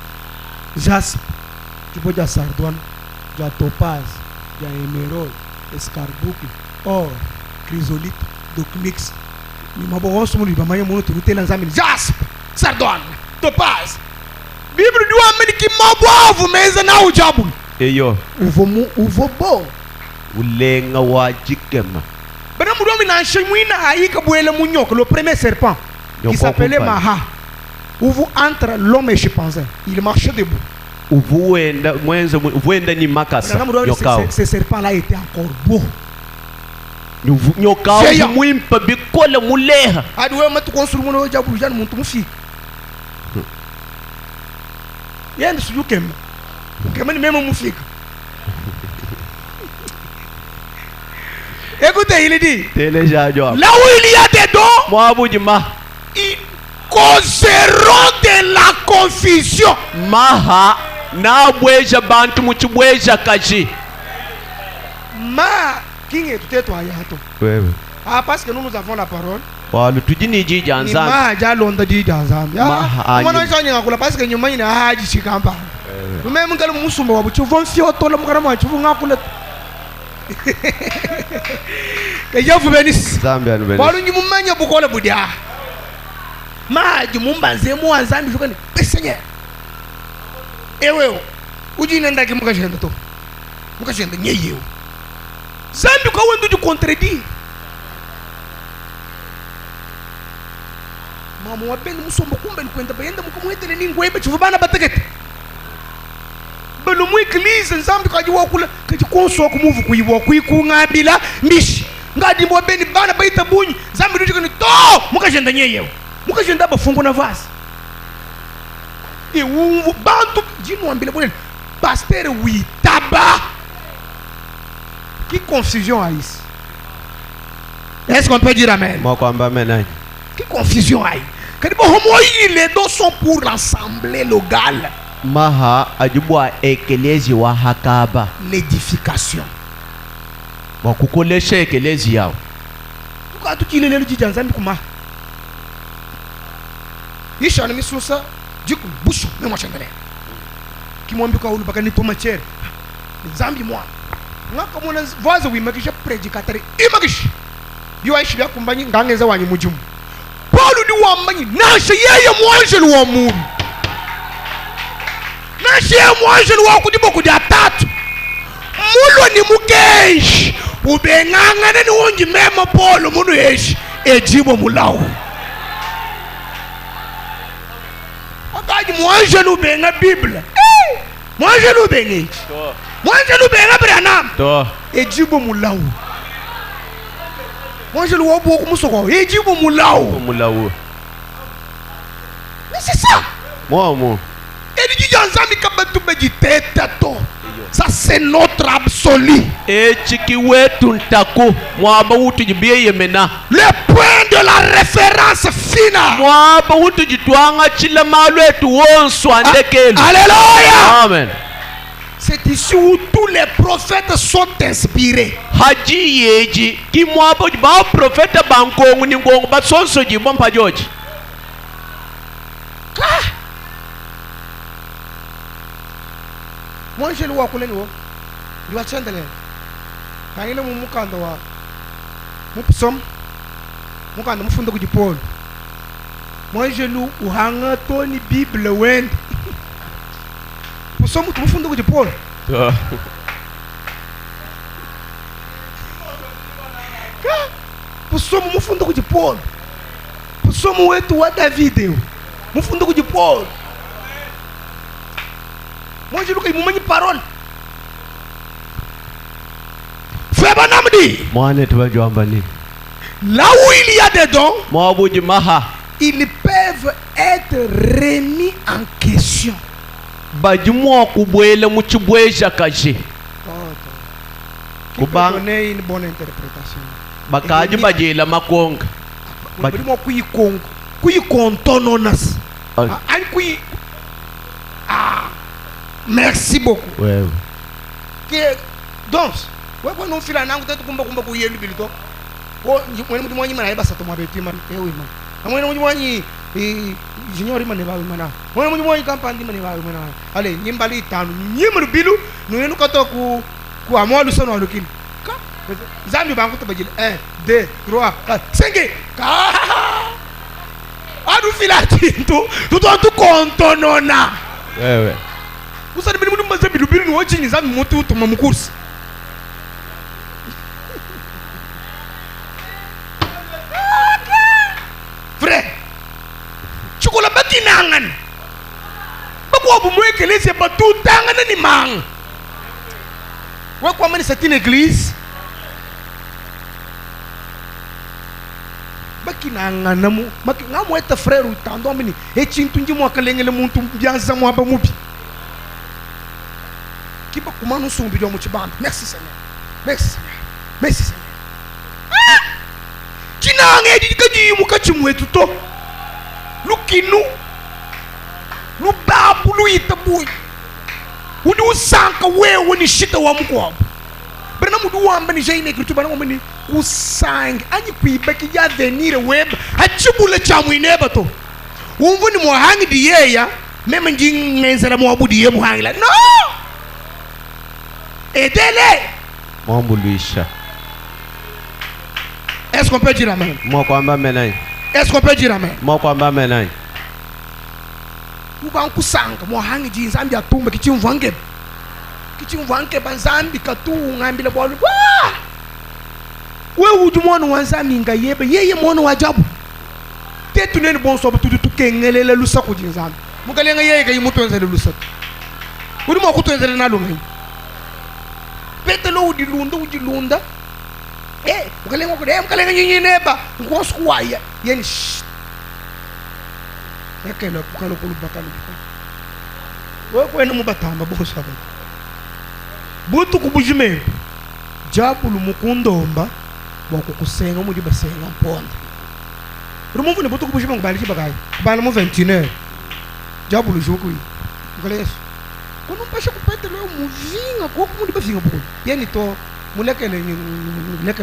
[SPEAKER 3] Jaspe, du bois de sardoine, du topaz, du émeraude, escarboucle, or, chrysolite, docmix. Nous m'avons reçu du bamaye mono tout les amis. Jaspe, sardoine, topaz. Bible du ameni ki mabwa vous meza na u diable.
[SPEAKER 2] Eyo.
[SPEAKER 3] Uvo bo.
[SPEAKER 2] Ulenga wa jikema.
[SPEAKER 3] Le premier serpent qui s'appelait Maha, où vous entre l'homme et chimpanzé, il marchait debout. Ce serpent-là était encore beau. Écoutez, il dit là où il y a des dons, ils causeront de la confusion.
[SPEAKER 2] Maha na bweja bantu muchibweja kaji.
[SPEAKER 3] Ma qui est tout toi yato.
[SPEAKER 2] Wewe.
[SPEAKER 3] Ah parce que nous avons la parole.
[SPEAKER 2] Walu tujini jiji anzambi.
[SPEAKER 3] Ma ja londa jiji anzambi. Ah. Mwana nshanya ngakula parce que nyuma ina haji chikamba. Meme ngalo musumba wabuchu vonfio tola mukara mwachu ngakula. Que Dieu vous bénisse. Walu nyumanya bukola budia. Maji mumbanze mu anzambi jukani. Seigneur. Ewe uji nenda ki mukashenda to. Mukashenda nyeyeo. Zambi kwa wendo du contredire. Mama wabeni musombo kumbe likwenda bayenda mukumwetele ningwebe chuvubana batekete. Belo mu église nzambi kaji wakula kaji konso ko muvu kuyibo kuyikungabila mishi ngadi mbo beni bana baita bunyi zambi rujiko ni to mukajenda nyeyewo mukajenda bafungo na vase e uvu bantu jinu ambile bonene pasteur Witaba. Qui confusion a ici? Est-ce qu'on peut dire amen?
[SPEAKER 2] Moi quoi amen.
[SPEAKER 3] Qui confusion a ici? Quand les dons sont pour l'assemblée locale.
[SPEAKER 2] Maha ajibwa ekelezi wa hakaba
[SPEAKER 3] l'édification.
[SPEAKER 2] Wakukolesha ekelezi yao.
[SPEAKER 3] Tuka tukilele lujija nzambi kuma. Isha na misusa jiku bushu mema changale. Kimwambi kwa ulu baka ni tomachere. Nzambi mwa. Ngaka mwana vaza wimakisha predicateur. Imakishi. Biwa ishi bya kumbanyi ngangeza wanyi mujumu. Paulo ni wambanyi nasha yeye mwanjelu wa Mungu. Nashe mwanjelu wa kudibo kudia tatu. Mulo ni mukeshi. Ubengangane ni wonji mema Paulo munu yeshi. Ejibo mulao. Akaji mwanjelu benga Biblia. Mwanjelu benga. Mwanjelu benga Branham. Ejibo mulao. Mwanjelu wa boku musoko. Ejibo mulao.
[SPEAKER 2] Mulao.
[SPEAKER 3] Mais c'est ça.
[SPEAKER 2] Moi.
[SPEAKER 3] Ça c'est notre absolu. Le point de la référence finale. Alléluia.
[SPEAKER 2] Amen.
[SPEAKER 3] C'est ici où tous les prophètes sont inspirés. Moi je le vois kule niwo ndiwa chendele kangile mu mukanda wa mupsom mukanda mufunda ku Paul. Moi je lu uhanga toni Bible wend mupsom mufunda ku Paul. Mupsom mufunda ku Paul. Mupsom wetu wa David. Mufunde ku Paul. Moi je look une parole. Frère Banamdi.
[SPEAKER 2] Moi ne tu jambani.
[SPEAKER 3] Là où il y a des dons,
[SPEAKER 2] Moi buji maha.
[SPEAKER 3] Ils peuvent être remis en question.
[SPEAKER 2] Bajimo kubwele muchibweja kaje.
[SPEAKER 3] Qui peut donner une bonne interprétation.
[SPEAKER 2] Bakaji bajela makonga.
[SPEAKER 3] Bajimo kuyi kontononas. Merci beaucoup.
[SPEAKER 2] Ouais.
[SPEAKER 3] Donc, ouais non fila nangu tetu kumba kuyelu bilito. Oh, mwene mtu mwanyi mana yeba sato mwabeti man. Ewe man. Mwene mtu mwanyi junior man nebawe mana. Mwene mtu mwanyi kampani man nebawe mana. Ale nyimbali tanu nyimru bilu nuyenu kato ku amolu sono alukini. Zambi bangu tabajile 1 2 3 4 5. Adu fila tinto tu kontonona.
[SPEAKER 2] Wewe.
[SPEAKER 3] Usani bili mudu maze bilu ni wochi ni zambi mutu tuma mukursi. Frère, chocolat batinangan. Bakwa bu mwekele se batu tangana ni mang. Wa kwa mani c'est une église. Bakinanga namu, ngamu eta frère utando amini. Echintu nji mwa kalengele muntu byanza mwa ba mubi. Kiba kumanu sumbi jo muchibanda. Merci Seigneur. Merci Seigneur. Merci Seigneur. Chinange dikaji mukachi mwetu to. Lukinu. Lubabu luitabu. Udi usanka wewe ni shita wa mkwabu. Bena mudu wamba ni jaine kritu bana wamani usang anyi kuibaki ya venire web hachibule cha mwineba to. Umvu ni muhangi diyeya meme njingenzela mwabu diye muhangi la. No! Edele!
[SPEAKER 2] Mwambu luisha.
[SPEAKER 3] Est-ce qu'on peut dire amen?
[SPEAKER 2] Moi kwamba menai.
[SPEAKER 3] Est-ce qu'on peut dire amen?
[SPEAKER 2] Moi kwamba menai.
[SPEAKER 3] Uba nkusanga muhangi jinzambi atumba kichimvange. Kichimvange banzambi katu ngambile bolu. We udumonu wanzambi ngayebe yeye mwono wajabu. Tetu neni bonso batutu tukengelele lusa kujinzambi. Mukalenga yeye kayi mutu wenzele lusa. Udumo kutu wenzele nalunga. Petelo udilunda. Mukalenga kude mukalenga nyinyi neba. Ngoskuwaya yeni shh. Yakela kukalo kulubakalo. Wewe mubatamba bosa. Butu kubujime. Jabu lumukundomba wakukusenga mudi basenga mponda. Rumungu ne butu kubujime ngubali kibakai. Bana mu 21h. Jabu lujoku yi. Ngaleso. Kono mpasha kupete lo muvinga ko kumudi bavinga boko. Yeni to mulekele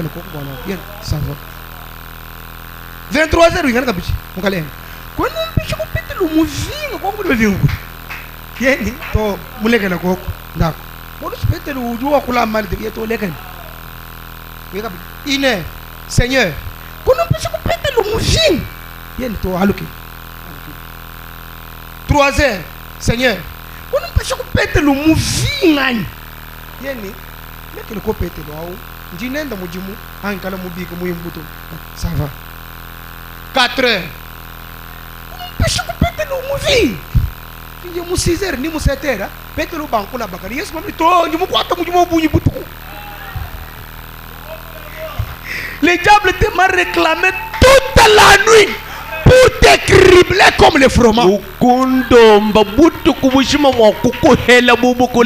[SPEAKER 3] ko bwana. Yeni sava. 23h ngana kabichi. Mukalenga. Kono mpasha kupete lo muvinga ko kumudi bavinga boko. Yeni to mulekele ko ndako. Mono spete lo ujua kula mali de yeto lekele. Ine, Seigneur, qu'on ne puisse pas péter le mouving. Bien, toi, aluki. 3h, Seigneur, qu'on ne puisse pas péter le mouving. Bien, mais que le copété, je n'ai pas de mouvement. Un calme moubi comme un bouton. Ça va. 4h, qu'on ne puisse pas péter le mouving. Il y a 6h, ni 7h, péter le banc, la bagarre. Yes, mamie, toi, je me crois que tu m'as bouilli bouton. Le diable te m'a réclamé toute la nuit pour te cribler comme le froment.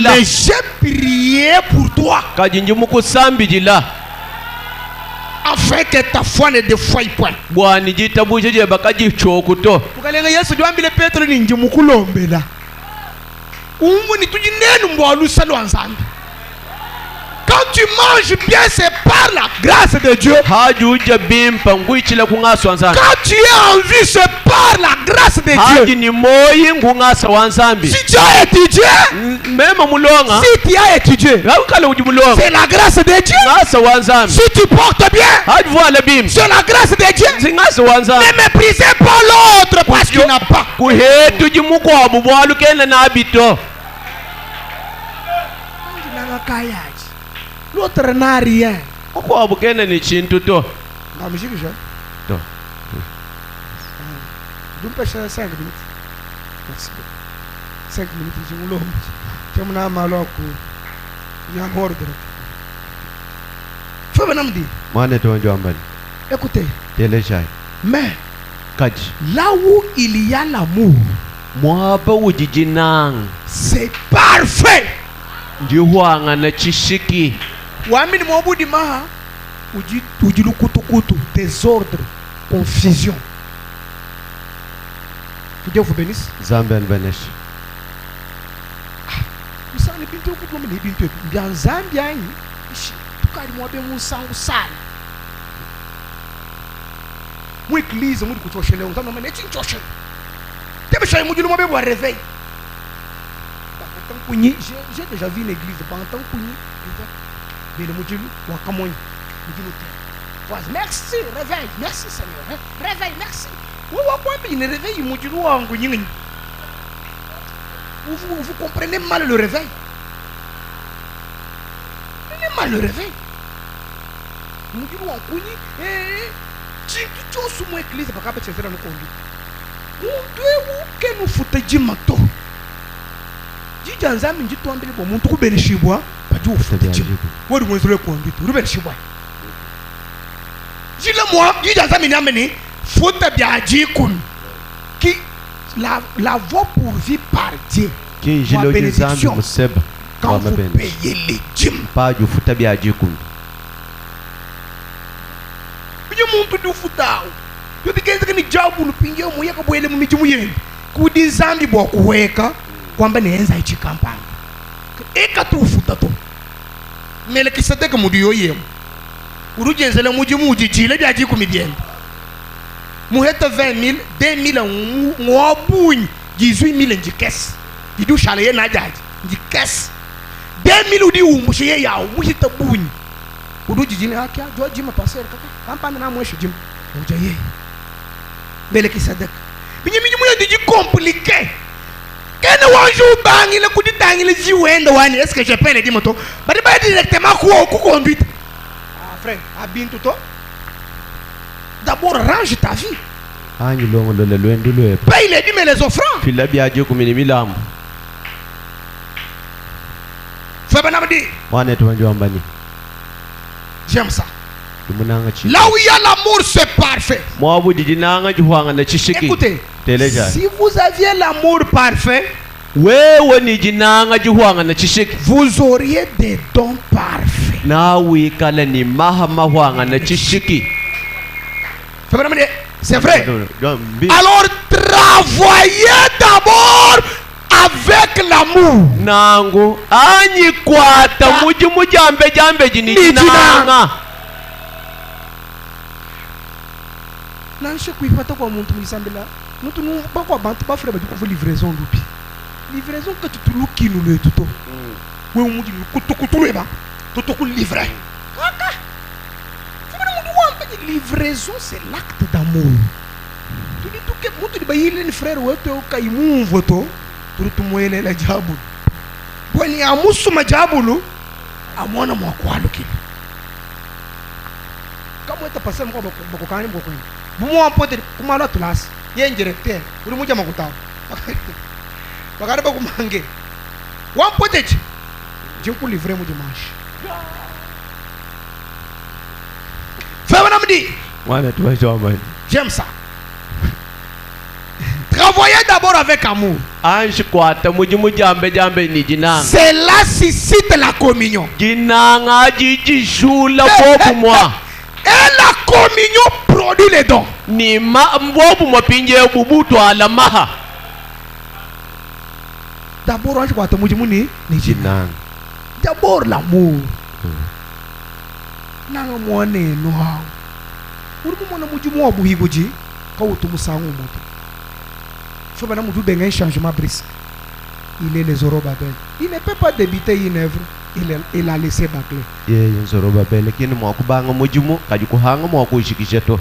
[SPEAKER 3] Mais j'ai prié pour toi afin que ta foi ne défaille point. Quand tu manges bien, c'est par la grâce de Dieu. Quand tu es en vie, c'est par la grâce de Dieu. Si tu as étudié, si tu as étudié, c'est la grâce de Dieu. Si tu portes bien, c'est la grâce de Dieu. Ne méprisez pas l'autre parce qu'il n'a pas. L'autre n'a rien.
[SPEAKER 2] Pourquoi vous avez un chintu to?
[SPEAKER 3] Non, mais j'ai déjà.
[SPEAKER 2] To.
[SPEAKER 3] Vous pêchez 5 minutes. Merci beaucoup. 5 minutes, je vous l'homme. Je m'en ai mal au cou. Il y a un ordre. Faut me dire.
[SPEAKER 2] Moi, net on joue
[SPEAKER 3] Écoutez.
[SPEAKER 2] Télécharge.
[SPEAKER 3] Mais.
[SPEAKER 2] Kaji.
[SPEAKER 3] Là où il y a l'amour.
[SPEAKER 2] Moi, pas où jinang.
[SPEAKER 3] C'est parfait.
[SPEAKER 2] Ndihuanga na chishiki.
[SPEAKER 3] Wamini mwabudi maha. Ujilu kutu. Désordre. Confusion. Que Dieu vous bénisse.
[SPEAKER 2] Zambian benesh.
[SPEAKER 3] Musa ni bintu kutu ni bintu. Bien Zambia yi. Tukari mwabe musangu sana. Mu église mu kutoshele on tama mane chinchoshele. Tebe shayi mujilu mwabe wa réveil. J'ai déjà vu une église pendant Kouni. Mais le mujilu wa kamoy. Mujilu te. Merci, réveil. Merci Seigneur. Réveil, merci. Vous comprenez mal le réveil. Vous comprenez mal le réveil. Nous disons en Kouni, tu as sous mon église, parce que tu as nous conduit. Nous foutons du mato. Tu as un ami qui t'a embellé pour mon trou bénéchibois. Pas du tout. Où est-ce que tu as conduit? Ruben Chibois. J'ai le moi, tu as un ami qui amené. Faut bien dire que la voie pourvue par Dieu.
[SPEAKER 2] Qui j'ai le bénédiction
[SPEAKER 3] quand vous payez les dîmes.
[SPEAKER 2] Pas du foot bien dire que.
[SPEAKER 3] Je monte du foot. Je dis que ni job pour le pinguer au moyen que vous allez me mettre moyen. Ku di zambi bo kuweka kwamba nienza ichi kampani. Eka tu foot to. Mele kisate ka mudiyo yem. Urujenzele muji chile bya jiku midienda. Muheta 20 000, 2 000 ngobunyi 18 000 njikesi idu shalaye na jaji njikesi 2 000 udi umushiye yawo muhita bunyi udu jijini akia jo jima passer kaka kampana na mweshi jima ujaye bele kisadek binyi muyo diji compliqué kene wanju bangile kudi tangile ji wenda wani est-ce que je peux le dire moto bari ba directement ku conduite ah frère abintu to. D'abord, range ta vie.
[SPEAKER 2] Paye
[SPEAKER 3] les dîmes et les offrandes. J'aime ça. Là où il y a l'amour, c'est parfait. Écoutez, si vous aviez l'amour parfait, vous auriez des dons parfaits. C'est vrai. Alors travaillez d'abord avec l'amour.
[SPEAKER 2] Nango anyi kwata mujambe jini nanga.
[SPEAKER 3] Nanche kuipata kwa muntu mlisambela. Muntu nu bakwa bantu ba frère ba diko livraison lupi. Livraison que tu luki nous le tuto. We umuji kutu leba. Tuto ku livrer. Kaka. Livraison, c'est l'acte d'amour. Tu dis tout que tu dis une frère ou tu as un voto pour te moyer la diable. Bon, il y a un moussou ma diable. À moi, on a quoi le kilo. Comment tu as passé mon coca? Moi, on peut dire comment la classe. Il y a un directeur. Pour moi, j'ai mon comptable. Regarde pas comment manger. Ou on peut dire je peux livrer mon dimanche. J'aime ça. Travaillez d'abord avec amour. Cela suscite la communion. Et la communion produit les dons. D'abord l'amour. Nanga mwane noa. Urumona mujimu wa buhigoji ka utumusangu moto. Fobana mudu benga un changement brusque. Il est les Zorobabel. Il ne peut pas débuter une œuvre. Il a laissé bâcler.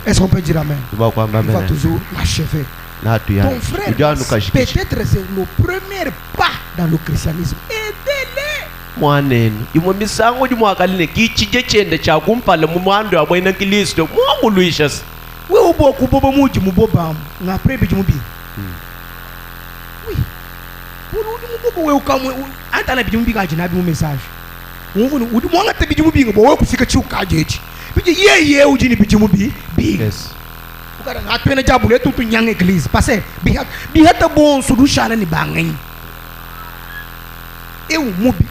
[SPEAKER 3] Est-ce qu'on peut dire amen? Il va toujours l'achever. Ton frère, peut-être c'est le premier pas dans le christianisme. Aidez-les.
[SPEAKER 2] Mwanenu imwe misango jumwakaline kichije chende cha kumpala mu mwando abwena Kristo mwamulwishas
[SPEAKER 3] we ubo kubobo muji muboba na prebe jumubi oui wewe ukamwe anta na bijumu bikaje na bi message umvuni udi mwanga te bijumu binga bo wewe kufika chiukaje echi bije ye ujini bijumu bi
[SPEAKER 2] Yes.
[SPEAKER 3] ukara na atwena jabule tutu nyang église parce bi hata bon solution ni bangai eu mubi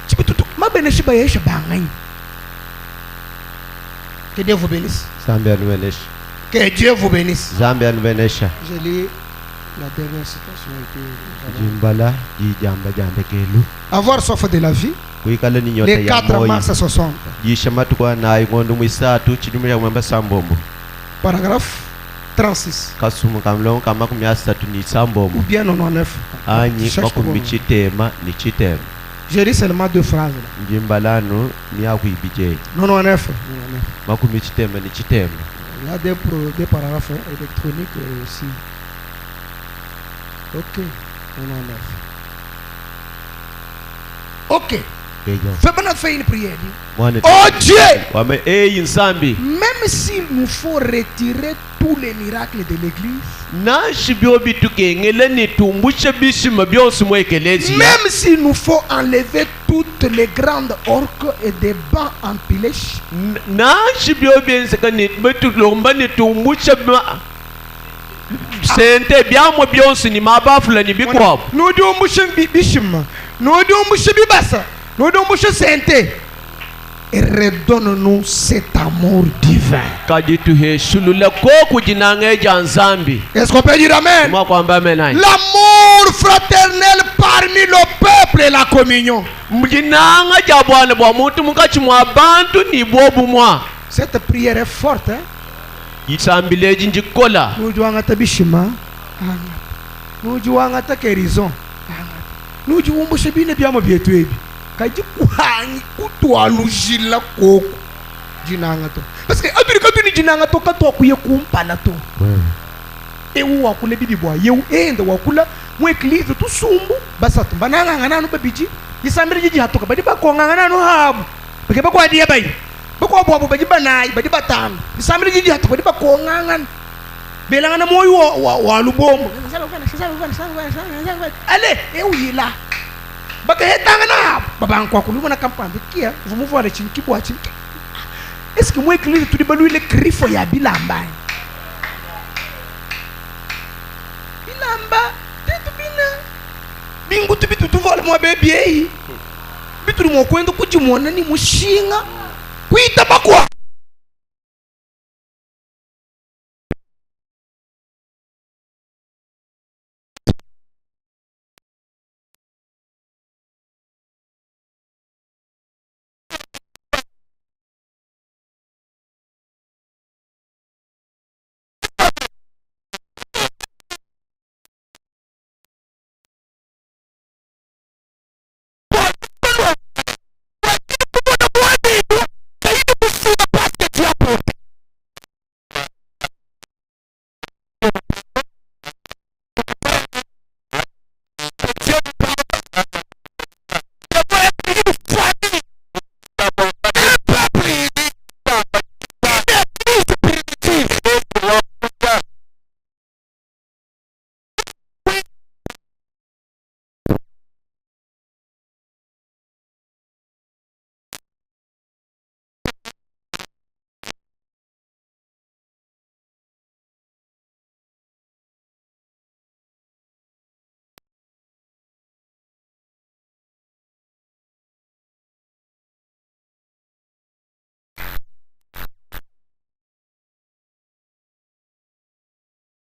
[SPEAKER 3] chibututu mabene shiba yesha bangai. Que Dieu vous bénisse.
[SPEAKER 2] Zambia nous bénisse.
[SPEAKER 3] Que Dieu vous bénisse.
[SPEAKER 2] Zambia nous bénisse.
[SPEAKER 3] Je lis la dernière citation
[SPEAKER 2] Jimbala jamba jambe kelu.
[SPEAKER 3] Avoir soif de la vie. Les 4 mars 60.
[SPEAKER 2] Yishamatuka na ingondu mwisatu chidumya mwamba sambombo.
[SPEAKER 3] Paragraphe 36.
[SPEAKER 2] Kasumu kamlongo kama kumyasatu ni sambombo.
[SPEAKER 3] Ou bien 99.
[SPEAKER 2] Anyi makumi chitema ni chitema.
[SPEAKER 3] Je lis seulement 2 phrases.
[SPEAKER 2] Njimbalano ni akuibije.
[SPEAKER 3] 99.
[SPEAKER 2] Makumi chitema ni chitema.
[SPEAKER 3] Il y a des paragraphes électroniques aussi. Ok. 99. Ok. Fais une prière. Oh Dieu! Même s'il nous faut retirer tous les miracles de l'église, même s'il nous faut enlever toutes les grandes orques et des bancs empilés,
[SPEAKER 2] sente byamwe byonsi ni mabafula ni bikwabo
[SPEAKER 3] et redonne-nous cet amour divin. Est-ce qu'on peut dire amen? L'amour fraternel parmi le peuple et la communion. Cette prière est forte, hein? Nujuanga tabishima, nujuanga takerison, nujuumbushe bine byamo byetu ebi. Kaji kuhanyi kutwalujila koko jinanga to. Parce que abiri ni jinanga to kato kuye kumpala to. Ewu wakule bibi bwa yewu ende wakula mu église tu sumbu basatu bananga ngana no babiji yisambire jiji hatoka badi bakonga ngana no habu. Bake bakwa dia bai. Bakwa bwa badi banai badi batano. Yisambire jiji hatoka badi bakonga ngana. Belanga na moyo wa lubombo. Ale ewu yila. Baka hetanga na baba kwa kuluma na kampani kia vumuvu wale chinkibu wa chinki. Est-ce que moi église tout de lui le grifo ya bilamba tetu bina bingu tu bitu tu vole mo bebie bitu mo kwendo kujimona ni mushinga kuita bakwa